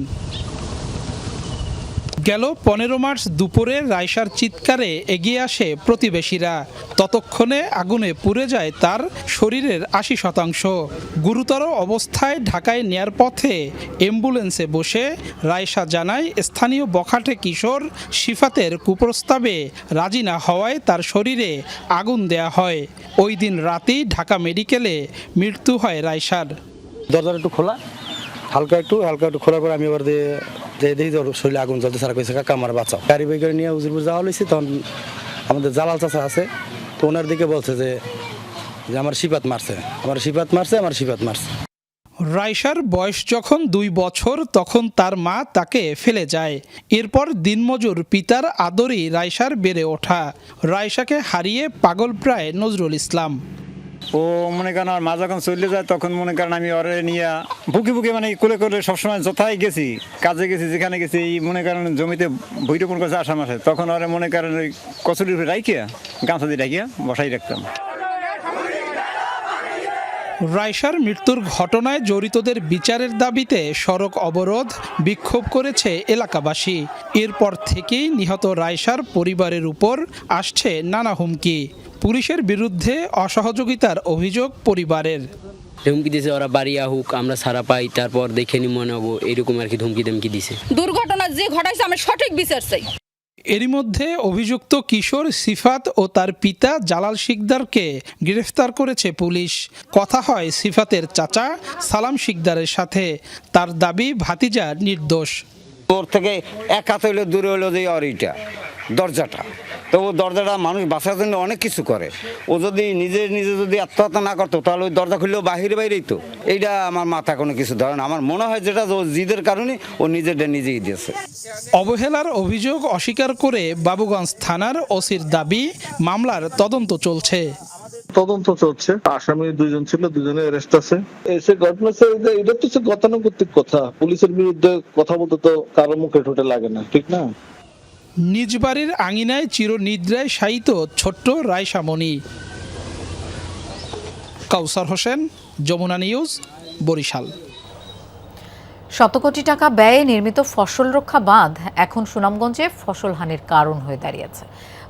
Speaker 2: গেল 15 মার্চ দুপুরে রাইসার চিৎকারে এগিয়ে আসে প্রতিবেশীরা। ততক্ষণে আগুনে পুড়ে যায় তার শরীরের 80%। গুরুতর অবস্থায় ঢাকায় নেয়ার পথে অ্যাম্বুলেন্সে বসে রাইসা জানায় স্থানীয় বখাটে কিশোর শিফাতের কুপ্রস্তাবে রাজি না হওয়ায় তার শরীরে আগুন দেয়া হয়। ওই দিন রাতেই ঢাকা মেডিকেলে মৃত্যু হয় রাইসার।
Speaker 3: দরজাটা একটু খোলা, হালকা একটু খোলার পর আমি এবার যে দেখি শরীরে আগুন জ্বলতে সারা কইছে কাকা আমার বাঁচাও। গাড়ি বাই করে নিয়ে হুজুরপুর যাওয়া হয়েছি, তখন আমাদের জালাল চাচা আছে, তো ওনার দিকে বলছে যে আমার শিপাত মারছে।
Speaker 2: রাইসার বয়স যখন 2 বছর তখন তার মা তাকে ফেলে যায়। এরপর দিনমজুর পিতার আদরেই রাইসার বেড়ে ওঠা। রাইসাকে হারিয়ে পাগল প্রায় নজরুল ইসলাম।
Speaker 3: ও মনে করেন আর মা যখন চলে যায় তখন মনে করেন আমি ওরে নিয়ে বুকে মানে কোলে সবসময় যথাই গেছি, কাজে গেছি, যেখানে গেছি, মনে করেন জমিতে ভুইরোপণ করছে আষাঢ় মাসে, তখন ওরে মনে করেন ওই কচুরির রাইখিয়া গামছা দিয়ে রাখিয়া বসাই রাখতাম।
Speaker 2: রাইসার মৃত্যুর ঘটনায় জড়িতদের বিচারের দাবিতে সড়ক অবরোধ, বিক্ষোভ করেছে এলাকাবাসী। এরপর থেকেই নিহত রাইসার পরিবারের উপর আসছে নানা হুমকি। পুলিশের বিরুদ্ধে অসহযোগিতার অভিযোগ পরিবারের।
Speaker 4: ধমকি দিয়েছে ওরা বাড়ি আহুক, আমরা সারা পাই, তারপর দেখে নি মনে হবো, এরকম আর কি ধমকি দিছে।
Speaker 25: দুর্ঘটনা যে ঘটাইছে আমরা সঠিক বিচার চাই।
Speaker 2: এরই মধ্যে অভিযুক্ত কিশোর সিফাত ও তার পিতা জালাল শিকদারকে গ্রেফতার করেছে পুলিশ। কথা হয় সিফাতের চাচা সালাম শিকদারের সাথে। তার দাবি ভাতিজা নির্দোষ।
Speaker 18: ওর থেকে এক হাত হইলে দূরে হইলো যে অরিটা দরজাটা, তো ও দরজাটা মানুষ বাঁচার জন্য অনেক কিছু করে। ও যদি নিজে যদি আত্মহত্যা না করতো তাহলে ওই দরজা খুললেও বাইরেই তো। এইটা আমার মাথা কোনো কিছু ধরে না। আমার মনে হয় যেটা ও জিদের কারণে ও নিজেই দিয়েছে।
Speaker 2: অবহেলার অভিযোগ অস্বীকার করে বাবুগঞ্জ থানার ওসির দাবি মামলার তদন্ত চলছে।
Speaker 5: আসামি 2 জন ছিল, 2 জনের অ্যারেস্ট আছে। এসে ঘটনা এটা তো গতানুগতিক কথা, পুলিশের বিরুদ্ধে কথা বলতে তো কারো মুখে ঠোঁটে লাগে না, ঠিক না?
Speaker 2: নিজ বাড়ির আঙিনায় চিরনিদ্রায় শায়িত ছোট্ট রাইসামণি। কাউসার হোসেন, যমুনা নিউজ, বরিশাল।
Speaker 1: শত কোটি টাকা ব্যয়ে নির্মিত ফসল রক্ষা বাঁধ এখন সুনামগঞ্জে ফসল হানির কারণ হয়ে দাঁড়িয়েছে।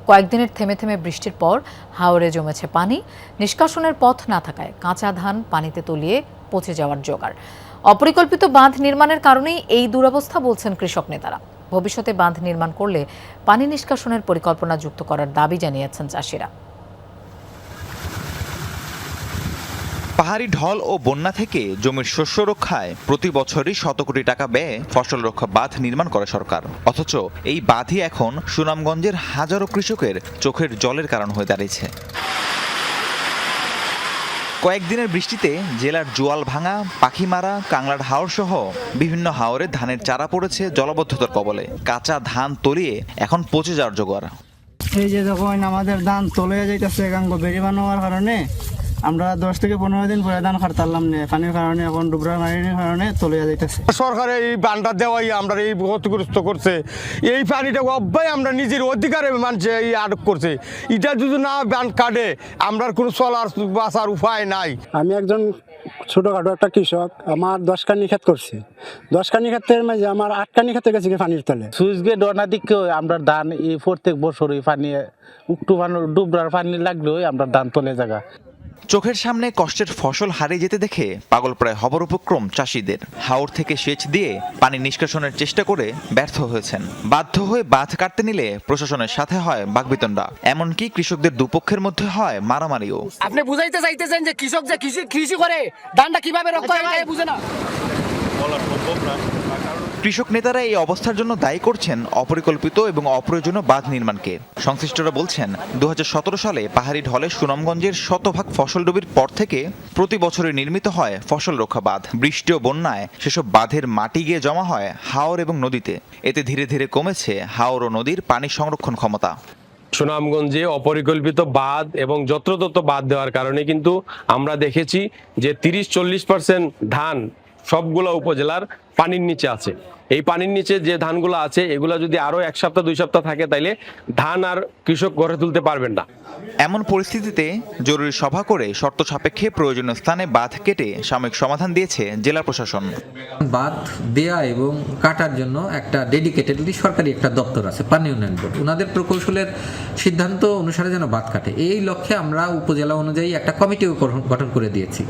Speaker 1: কয়েকদিনের থেমে বৃষ্টির পর হাওরে জমেছে পানি। নিষ্কাশনের পথ না থাকায় কাঁচা ধান পানিতে তলিয়ে পচে যাওয়ার জোগাড়। অপরিকল্পিত বাঁধ নির্মাণের কারণেই এই দুরবস্থা বলছেন কৃষক নেতারা। ভবিষ্যতে বাঁধ নির্মাণ করলে পানি নিষ্কাশনের পরিকল্পনা যুক্ত করার দাবি জানিয়েছেন চাষিরা।
Speaker 6: পাহাড়ি ঢল ও বন্যা থেকে জমির শস্য রক্ষায় প্রতি বছরই শত কোটি টাকা ব্যয়ে ফসল রক্ষা বাঁধ নির্মাণ করে সরকার। অথচ এই বাঁধই এখন সুনামগঞ্জের হাজারো কৃষকের চোখের জলের কারণ হয়ে দাঁড়িয়েছে। কয়েকদিনের বৃষ্টিতে জেলার জোয়াল ভাঙা, পাখিমারা, কাংলার হাওর সহ বিভিন্ন হাওরে ধানের চারা পড়েছে জলবদ্ধতার কবলে। কাঁচা ধান তলিয়ে এখন পচে যাওয়ার জোগাড়।
Speaker 7: এই যে যখন আমাদের ধান তলিয়ে যাইতেছে বেড়ি বানানোর কারণে আমরা 10 থেকে 15 দিন পরে ধান খাটতাম না, পানির কারণে এখন ডুবরার পানির কারণে তলিয়ে যাইতেছে।
Speaker 3: সরকার এই বানটা দেওয়াই আমরা এই ক্ষতিগ্রস্ত করছে। এই পানিটা অব্যাই আমরা নিজের অধিকারে মানছে এই আটক করছে। এটা যদি না বান কাটে আমরা কোনো চলার বাঁচার উপায় নাই।
Speaker 7: আমি একজন ছোটোখাটো একটা কৃষক, আমার 10 কানি ক্ষেত করছে, 10 কানি ক্ষেতের মাঝে আমার 8 কানি ক্ষেতে গেছে পানির তলে।
Speaker 8: সুইচ গেট অনাদিকে আমরা ধান এই প্রত্যেক বছরই পানি একটু ডুবরার পানি লাগলেও আমরা ধান তোলে জায়গা।
Speaker 6: চোখের সামনে কষ্টের ফসল হারিয়ে যেতে দেখে পাগল প্রায় হবার উপক্রম চাষিদের। হাওর থেকে সেচ দিয়ে পানি নিষ্কাশনের চেষ্টা করে ব্যর্থ হয়েছেন। বাধ্য হয়ে বাঁধ কাটতে নিলে প্রশাসনের সাথে হয় বাকবিতণ্ডা, এমনকি কৃষকদের দুপক্ষের মধ্যে হয় মারামারিও।
Speaker 9: আপনি বুঝাইতে চাইতেছেন যে কৃষক যে কৃষি করে ধানটা কিভাবে রক্ষা হয় বুঝে না।
Speaker 6: কৃষক নেতারা এই অবস্থার জন্য দায়ী করছেন অপরিকল্পিত এবং অপ্রয়োজনীয় বাঁধ নির্মাণকে। সংশ্লিষ্টরা বলছেন 2017 সালে পাহাড়ি ঢলে সুনামগঞ্জের শতভাগ ফসল ডুবির পর থেকে প্রতি বছরে নির্মিত হয় ফসল রক্ষা বাঁধ। বৃষ্টি ও বন্যায় সেসব বাঁধের মাটি গিয়ে জমা হয় হাওর এবং নদীতে। এতে ধীরে ধীরে কমেছে হাওর ও নদীর পানি সংরক্ষণ ক্ষমতা।
Speaker 10: সুনামগঞ্জে অপরিকল্পিত বাঁধ এবং যত্রতত্র বাঁধ দেওয়ার কারণে কিন্তু আমরা দেখেছি যে 30-40% ধান সবগুলো উপজেলার পানির নিচে আছে। এই পানির নিচে যে ধানগুলো আছে এগুলো যদি আরো 1 সপ্তাহ 2 সপ্তাহ থাকে তাইলে ধান আর কৃষক গড়ে তুলতে পারবেন না।
Speaker 6: এমন পরিস্থিতিতে জরুরি সভা করে শর্ত সাপেক্ষে প্রয়োজনীয় স্থানে বাঁধ কেটে সাময়িক সমাধান দিয়েছে জেলা প্রশাসন।
Speaker 11: বাঁধ দেয়া এবং কাটার জন্য একটা ডেডিকেটেডলি সরকারি একটা দপ্তর আছে, পানি উন্নয়ন বোর্ড। ওনাদের প্রকৌশলের সিদ্ধান্ত অনুসারে যেন বাঁধ কাটে, এই লক্ষ্যে আমরা উপজেলা অনুযায়ী একটা কমিটিও গঠন করে দিয়েছি।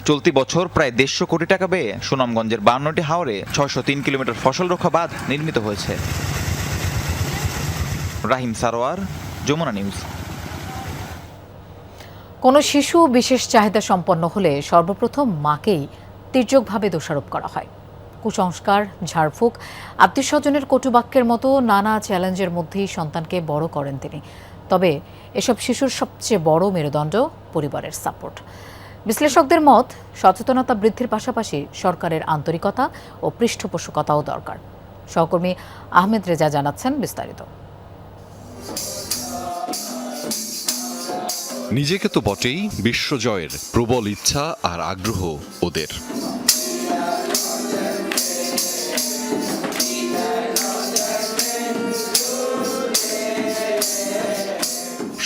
Speaker 6: চলতি বছর প্রায় 150 কোটি টাকা ব্যয়ে সুনামগঞ্জের 52টি হাওরে 603 কিলোমিটার ফসল রক্ষা বাঁধ নির্মিত হয়েছে। রাহিম সারোয়ার, যমুনা নিউজ।
Speaker 1: কোনো শিশু বিশেষ চাহিদা সম্পন্ন হলে সর্বপ্রথম মাকেই তির্যকভাবে দোষারোপ করা হয়। কুসংস্কার, ঝাড়ফুঁক, আত্মীয়স্বজনের কটুবাক্যের মতো নানা চ্যালেঞ্জের মধ্যেই সন্তানকে বড় করেন তিনি। তবে এসব শিশুর সবচেয়ে বড় মেরুদণ্ড পরিবারের সাপোর্ট। বিশ্লেষকদের মত, সচেতনতা বৃদ্ধির পাশাপাশি সরকারের আন্তরিকতা ও পৃষ্ঠপোষকতাও দরকার। সহকর্মী আহমেদ রেজা জানাচ্ছেন বিস্তারিত।
Speaker 12: নিজেকে তো বটেই, বিশ্বজয়ের প্রবল ইচ্ছা আর আগ্রহ ওদের।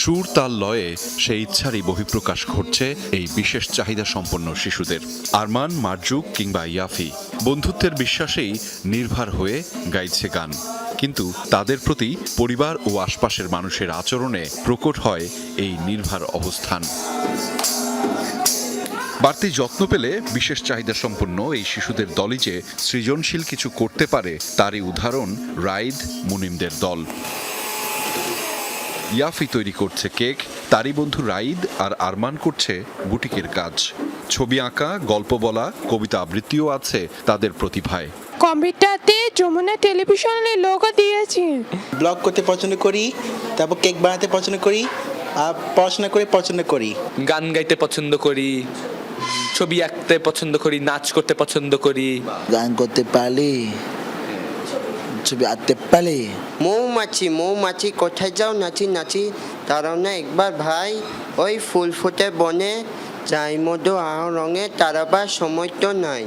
Speaker 12: সুর তাল লয়ে সেই ইচ্ছারই বহিঃপ্রকাশ ঘটছে এই বিশেষ চাহিদা সম্পন্ন শিশুদের। আরমান, মারজুক কিংবা ইয়াফি বন্ধুত্বের বিশ্বাসেই নির্ভর হয়ে গাইছে গান, কিন্তু তাদের প্রতি পরিবার ও আশপাশের মানুষের আচরণে প্রকট হয় এই নির্ভর অবস্থান। বাড়তি যত্ন পেলে বিশেষ চাহিদা সম্পন্ন এই শিশুদের দলই যে সৃজনশীল কিছু করতে পারে তারই উদাহরণ রাইদ, মুনিমদের দল। ইয়াফি তৈরি করছে কেক, তারই বন্ধু রাইদ আর আরমান করছে বুটিকের কাজ। ছবি আঁকা, গল্প বলা, কবিতা আবৃত্তিও আছে তাদের প্রতিভায়।
Speaker 13: কম্পিউটারতে যমুনা টেলিভিশনের লোগো দিয়েছি।
Speaker 14: ব্লগ করতে পছন্দ করি, তারপর কেক বানাতে পছন্দ করি, আর পড়াশোনা করে পছন্দ করি।
Speaker 15: গান গাইতে পছন্দ করি, ছবি আঁকতে পছন্দ করি, নাচ করতে পছন্দ করি।
Speaker 14: গান করতে পারি, ছবি আঁকতে পারি।
Speaker 17: মৌমাছি কোথায় যাও নাচি নাচি, তারাও না একবার ভাই ওই ফুল ফুটে বনে যাই মধু আহ রঙে তারাবার সময় তো নাই।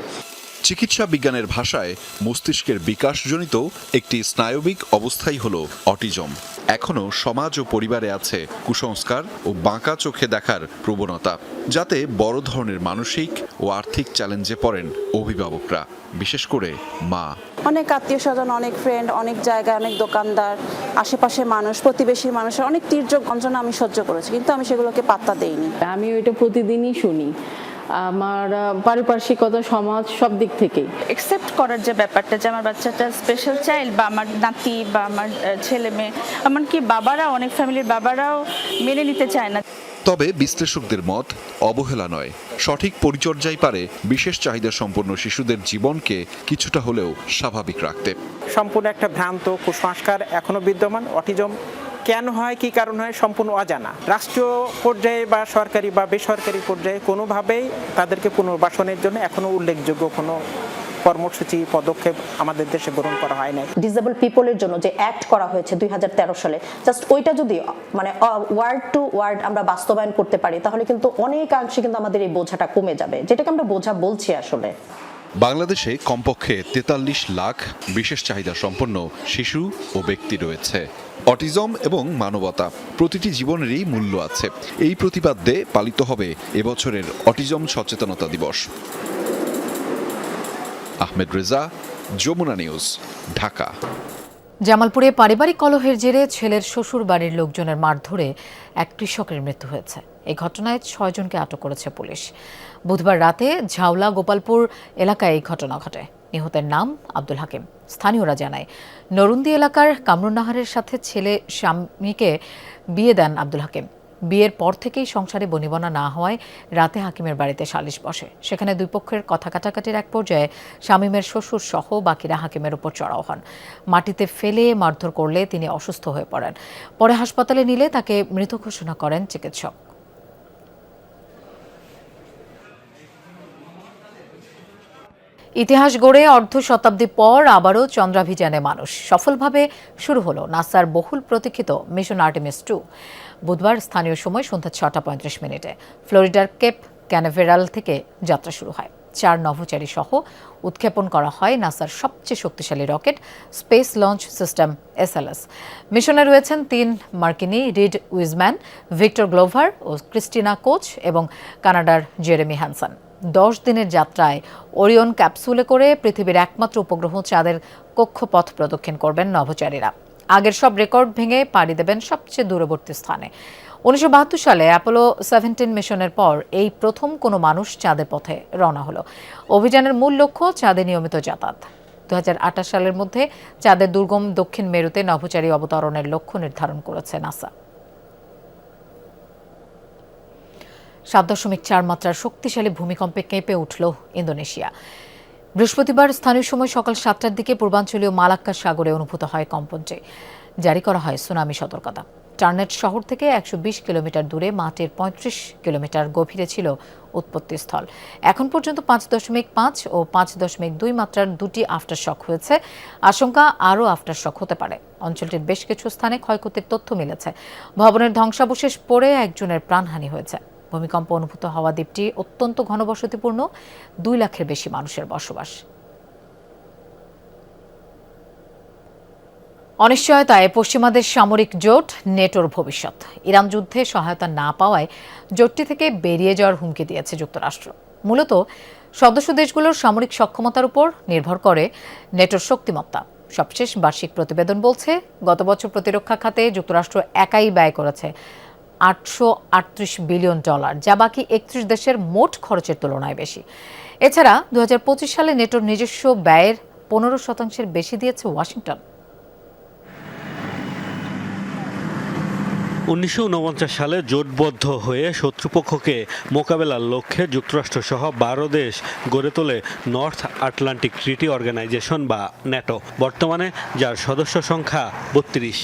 Speaker 12: চিকিৎসা বিজ্ঞানের ভাষায় মস্তিষ্কের বিকাশজনিত একটি স্নায়বিক অবস্থাই হলো অটিজম। এখনো সমাজ ও পরিবারে আছে কুসংস্কার ও বাঁকা চোখে দেখার প্রবণতা, যাতে বড় ধরনের মানসিক ও আর্থিক চ্যালেঞ্জে পড়েন অভিভাবকরা, বিশেষ করে মা।
Speaker 19: অনেক আত্মীয় স্বজন, অনেক ফ্রেন্ড, অনেক জায়গায় অনেক দোকানদার, আশেপাশে মানুষ, প্রতিবেশী মানুষের অনেক তীর্যক গঞ্জনা আমি সহ্য করেছি, কিন্তু আমি সেগুলোকে পাত্তা দেইনি।
Speaker 31: আমি ওইটা প্রতিদিনই শুনি, আমার পারিপার্শ্বিকতা, সমাজ, সব দিক থেকেই
Speaker 25: অ্যাকসেপ্ট করার যে ব্যাপারটা, যে আমার বাচ্চাটা স্পেশাল চাইল্ড বা আমার নাতি বা আমার ছেলে মেয়ে, এমনকি বাবারা, অনেক ফ্যামিলির বাবারাও মেনে নিতে চায় না।
Speaker 12: তবে বিশ্লেষকদের মত, অবহেলা নয়, সঠিক পরিচর্যাই পারে বিশেষ চাহিদা সম্পন্ন শিশুদের জীবনকে কিছুটা হলেও স্বাভাবিক রাখতে।
Speaker 32: সম্পূর্ণ একটা ভ্রান্ত কুসংস্কার এখনো বিদ্যমান। অটিজম কেন হয়, কি কারণ হয়, সম্পূর্ণ অজানা। রাষ্ট্রীয় পর্যায়ে বা সরকারি বা বেসরকারি পর্যায়ে কোনোভাবেই তাদেরকে পুনর্বাসনের জন্য এখনো উল্লেখযোগ্য কোনো কর্মসূচি, পদক্ষেপ আমাদের দেশে গ্রহণ করা হয় না।
Speaker 33: ডিসেবল পিপলের জন্য যে অ্যাক্ট করা হয়েছে 2013 সালে, জাস্ট ওইটা যদি মানে ওয়ার্ড টু ওয়ার্ড আমরা বাস্তবায়ন করতে পারি, তাহলে কিন্তু অনেকাংশে কিন্তু আমাদের এই বোঝাটা কমে যাবে, যেটাকে আমরা বোঝা বলছি আসলে।
Speaker 12: বাংলাদেশে কমপক্ষে 43 লাখ বিশেষ চাহিদা সম্পন্ন শিশু ও ব্যক্তি রয়েছে। অটিজম এবং মানবতা প্রতিটি জীবনেরই মূল্য আছে। এই প্রতিপাদ্যে পালিত হবে এবছরের অটিজম সচেতনতা দিবস। আহমেদ রেজা, যমুনা নিউজ, ঢাকা।
Speaker 1: জামালপুরে পারিবারিক কলহের জেরে ছেলের শ্বশুর বাড়ির লোকজনের মারধরে এক কৃষকের মৃত্যু হয়েছে। এই ঘটনায় 6 জনকে আটক করেছে পুলিশ। বুধবার রাতে ঝাউলা গোপালপুর এলাকায় এই ঘটনা ঘটে। নিহতের নাম আব্দুল হাকিম। স্থানীয়রা জানায়, নরুন্দি এলাকার কামরুন্নাহারের সাথে ছেলে স্বামীকে বিয়ে দেন আব্দুল হাকিম। বিয়ের পর থেকেই সংসারে বনিবনা না হওয়ায় রাতে হাকিমের বাড়িতে সালিশ বসে। সেখানে দুই পক্ষের কথা কাটাকাটির এক পর্যায়ে শামীমের শ্বশুর সহ বাকিরা হাকিমের উপর চড়াও হন। মাটিতে ফেলে মারধর করলে তিনি অসুস্থ হয়ে পড়েন। পরে হাসপাতালে নিলে তাকে মৃত ঘোষণা করেন চিকিৎসক। ইতিহাস গড়ে অর্ধ শতাব্দী পর আবারও চন্দ্রাভিযানে মানুষ। সফলভাবে শুরু হলো নাসার বহুল প্রতীক্ষিত মিশন আর্টেমিস 2। বুধবার স্থানীয় সময় সন্ধ্যা 6টা 35 ফ্লোরিডার কেপ ক্যানাভেরাল থেকে যাত্রা শুরু হয়। 4 নভোচারী সহ উৎক্ষেপণ করা হয় নাসার সবচেয়ে শক্তিশালী rocket space launch system SLS। মিশনে রয়েছেন 3 মার্কিনী, রিড উইজম্যান, ভিক্টর গ্লোভার ও ক্রিস্টিনা কোচ এবং কানাডার জেরেমি হ্যানসন। 10 দিনের যাত্রায় ওরিয়ন ক্যাপসুলে করে পৃথিবীর একমাত্র উপগ্রহ চাঁদের কক্ষপথ প্রদক্ষিণ করবেন নভোচারীরা। আগের সব রেকর্ড ভেঙে পাড়ি দেবেন সবচেয়ে দূরবর্তী স্থানে। 1972 সালে অ্যাপোলো 17 মিশনের পর এই প্রথম কোনো মানুষ চাঁদের পথে রওনা হলো। অভিযানের মূল লক্ষ্য চাঁদে নিয়মিত যাতায়াত। 2028 সালের মধ্যে চাঁদের দুর্গম দক্ষিণ মেরুতে নভোচারী অবতরণের লক্ষ্য নির্ধারণ করেছে নাসা। 7.4 মাত্রার শক্তিশালী ভূমিকম্পে কেঁপে উঠল ইন্দোনেশিয়া। বৃহস্পতিবার স্থানীয় সময় সকাল 7টার দিকে পূর্বাঞ্চলীয় মালাক্কা সাগরে অনুভূত হয় কম্পনটি। জারি করা হয় সুনামি সতর্কতা। টার্নেট শহর থেকে 120 কিলোমিটার দূরে মাটির 35 কিলোমিটার গভীরে ছিল উৎপত্তিস্থল। এখন পর্যন্ত 5.5 ও 5.2 মাত্রার 2টি আফটারশক হয়েছে। আশঙ্কা আরও আফটারশক হতে পারে। অঞ্চলটির বেশ কিছু স্থানে ক্ষয়ক্ষতির তথ্য মিলেছে। ভবনের ধ্বংসাবশেষ পড়ে একজনের প্রাণহানি হয়েছে। ভূমিকম্প অনুভূত হওয়া দ্বীপটি অত্যন্ত ঘনবসতিপূর্ণ। 2 লাখের বেশি মানুষের বসবাস। অনিশ্চয়তায় পশ্চিমাদের সামরিক জোট নেটোর ভবিষ্যৎ। ইরান যুদ্ধে সহায়তা না পাওয়ায় জোটটি থেকে বেরিয়ে যাওয়ার হুমকি দিয়েছে যুক্তরাষ্ট্র। মূলত সদস্য দেশগুলোর সামরিক সক্ষমতার উপর নির্ভর করে নেটোর শক্তিমত্তা। সবশেষ বার্ষিক প্রতিবেদন বলছে, গত বছর প্রতিরক্ষা খাতে যুক্তরাষ্ট্র একাই ব্যয় করেছে $838 বিলিয়ন, যা বাকি 31 দেশের মোট খরচের তুলনায় বেশি। এছাড়া 2025 সালে নেটোর নিজস্ব ব্যয়ের 15% বেশি দিয়েছে ওয়াশিংটন।
Speaker 4: 1949 সালে জোটবদ্ধ হয়ে শত্রুপক্ষকে মোকাবেলার লক্ষ্যে যুক্তরাষ্ট্রসহ 12 দেশ গড়ে তোলে নর্থ আটলান্টিক ট্রিটি অর্গানাইজেশন বা ন্যাটো। বর্তমানে যার সদস্য সংখ্যা 32।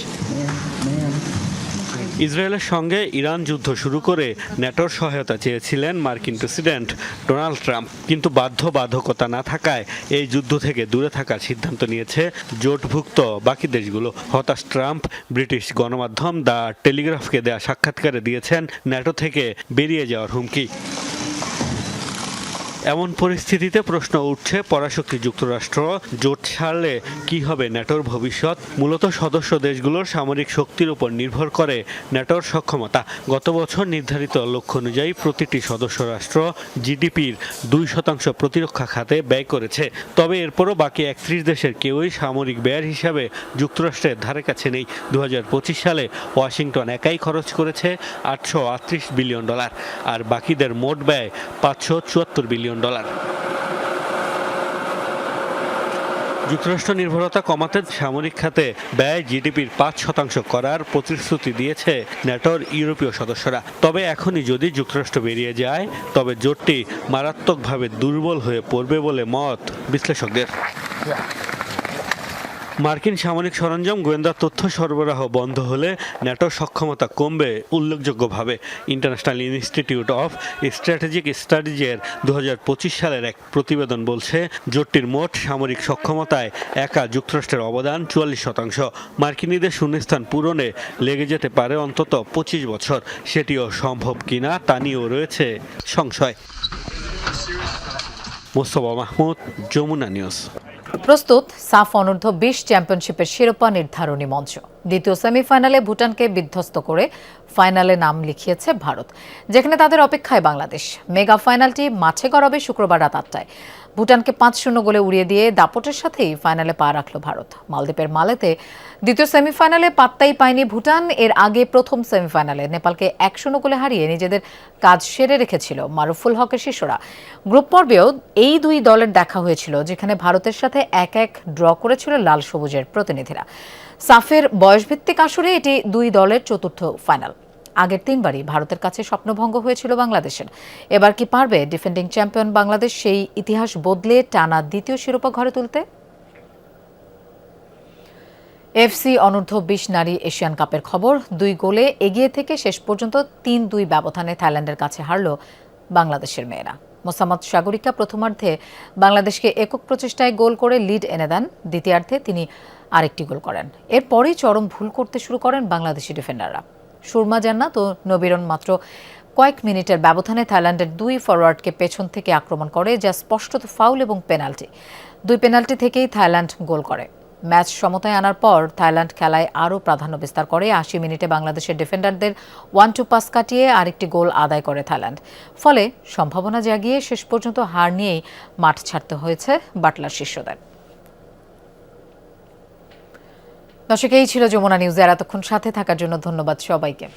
Speaker 4: ইসরায়েলের সঙ্গে ইরান যুদ্ধ শুরু করে ন্যাটোর সহায়তা চেয়েছিলেন মার্কিন প্রেসিডেন্ট ডোনাল্ড ট্রাম্প, কিন্তু বাধ্যবাধকতা না থাকায় এই যুদ্ধ থেকে দূরে থাকার সিদ্ধান্ত নিয়েছে জোটভুক্ত বাকি দেশগুলো। হতাশ ট্রাম্প ব্রিটিশ গণমাধ্যম দ্য টেলিগ্রাফকে দেয়া সাক্ষাৎকারে দিয়েছেন ন্যাটো থেকে বেরিয়ে যাওয়ার হুমকি। এমন পরিস্থিতিতে প্রশ্ন উঠছে, পরাশক্তি যুক্তরাষ্ট্র জোট ছাড়লে কি হবে ন্যাটোর ভবিষ্যৎ? মূলত সদস্য দেশগুলোর সামরিক শক্তির উপর নির্ভর করে ন্যাটোর সক্ষমতা। গত বছর নির্ধারিত লক্ষ্য অনুযায়ী প্রতিটি সদস্য রাষ্ট্র জিডিপির 2% প্রতিরক্ষা খাতে ব্যয় করেছে। তবে এরপরও বাকি 31 দেশের কেউই সামরিক ব্যয়ের হিসাবে যুক্তরাষ্ট্রের ধারে কাছে নেই। 2025 সালে ওয়াশিংটন একাই খরচ করেছে $838 বিলিয়ন, আর বাকিদের মোট ব্যয় $574 বিলিয়ন। যুক্তরাষ্ট্র নির্ভরতা কমাতে সামরিক খাতে ব্যয় জিডিপির 5% করার প্রতিশ্রুতি দিয়েছে ন্যাটোর ইউরোপীয় সদস্যরা। তবে এখনই যদি যুক্তরাষ্ট্র বেরিয়ে যায়, তবে জোটটি মারাত্মকভাবে দুর্বল হয়ে পড়বে বলে মত বিশ্লেষকদের। মার্কিন সামরিক সরঞ্জাম গোয়েন্দা তথ্য সরবরাহ বন্ধ হলে ন্যাটোর সক্ষমতা কমবে উল্লেখযোগ্যভাবে। ইন্টারন্যাশনাল ইনস্টিটিউট অফ স্ট্র্যাটেজিক স্টাডিজের 2025 সালের এক প্রতিবেদন বলছে, জোটটির মোট সামরিক সক্ষমতায় একা যুক্তরাষ্ট্রের অবদান 44%। মার্কিনীদের শূন্যস্থান পূরণে লেগে যেতে পারে অন্তত 25 বছর। সেটিও সম্ভব কিনা তা নিয়েও রয়েছে সংশয়। মোস্তফা মাহমুদ, যমুনা নিউজ।
Speaker 1: প্রস্তুত সাফ অনূর্ধ্ব 20 চ্যাম্পিয়নশিপের শিরোপা নির্ধারণী মঞ্চ। দ্বিতীয় সেমিফাইনালে ভুটানকে বিধ্বস্ত করে ফাইনালে নাম লিখিয়েছে ভারত, যেখানে তাদের অপেক্ষায় বাংলাদেশ। মেগা ফাইনালটি মাঠে গড়াবে শুক্রবার রাত 8টায়। ভুটানকে 5-0 গোলে উড়িয়ে দিয়ে দাপটের সাথেই ফাইনালে পা রাখল ভারত। মালদ্বীপের মালেতে দ্বিতীয় সেমিফাইনালে পাত্তাই পায়নি ভুটান। এর আগে প্রথম সেমিফাইনালে নেপালকে 1-0 গোলে হারিয়ে নিজেদের কাজ সেরে রেখেছিল মারুফুল হকের শিষ্যরা। গ্রুপ পর্বেও এই দুই দলের দেখা হয়েছিল, যেখানে ভারতের সাথে 1-1 ড্র করেছিল লাল সবুজের প্রতিনিধিরা। সাফের বয়সভিত্তিক আসরে এটি দুই দলের চতুর্থ ফাইনাল। আগের 3বারই ভারতের কাছে স্বপ্নভঙ্গ হয়েছিল বাংলাদেশের। এবার কি পারবে ডিফেন্ডিং চ্যাম্পিয়ন বাংলাদেশ সেই ইতিহাস বদলে টানা দ্বিতীয় শিরোপা ঘরে তুলতে? এফসি অনূর্ধ্ব 20 নারী এশিয়ান কাপের খবর। 2 গোলে এগিয়ে থেকে শেষ পর্যন্ত 3-2 ব্যবধানে থাইল্যান্ডের কাছে হারল বাংলাদেশের মেয়েরা। মোসাম্মদ সাগরিকা প্রথমার্ধে বাংলাদেশকে একক প্রচেষ্টায় গোল করে লিড এনে দেন। দ্বিতীয়ার্ধে তিনি আরেকটি গোল করেন। এরপরই চরম ভুল করতে শুরু করেন বাংলাদেশি ডিফেন্ডাররা। সুরমা জান্নাত ও নবীরন মাত্র কয়েক মিনিটের ব্যবধানে থাইল্যান্ডের 2 ফরওয়ার্ডকে পেছন থেকে আক্রমণ করে, যা স্পষ্টত ফাউল এবং পেনাল্টি। 2 পেনাল্টি থেকেই থাইল্যান্ড গোল করে। ম্যাচ সমতায় আনার পর থাইল্যান্ড খেলায় আরও প্রাধান্য বিস্তার করে। 80 মিনিটে বাংলাদেশের ডিফেন্ডারদের 1-2 পাস কাটিয়ে আরেকটি গোল আদায় করে থাইল্যান্ড। ফলে সম্ভাবনা জাগিয়ে শেষ পর্যন্ত হার নিয়েই মাঠ ছাড়তে হয়েছে বাটলার শিষ্যদের। দর্শক, এই ছিল যমুনা নিউজের এতক্ষণ সাথে থাকার জন্য ধন্যবাদ সবাইকে।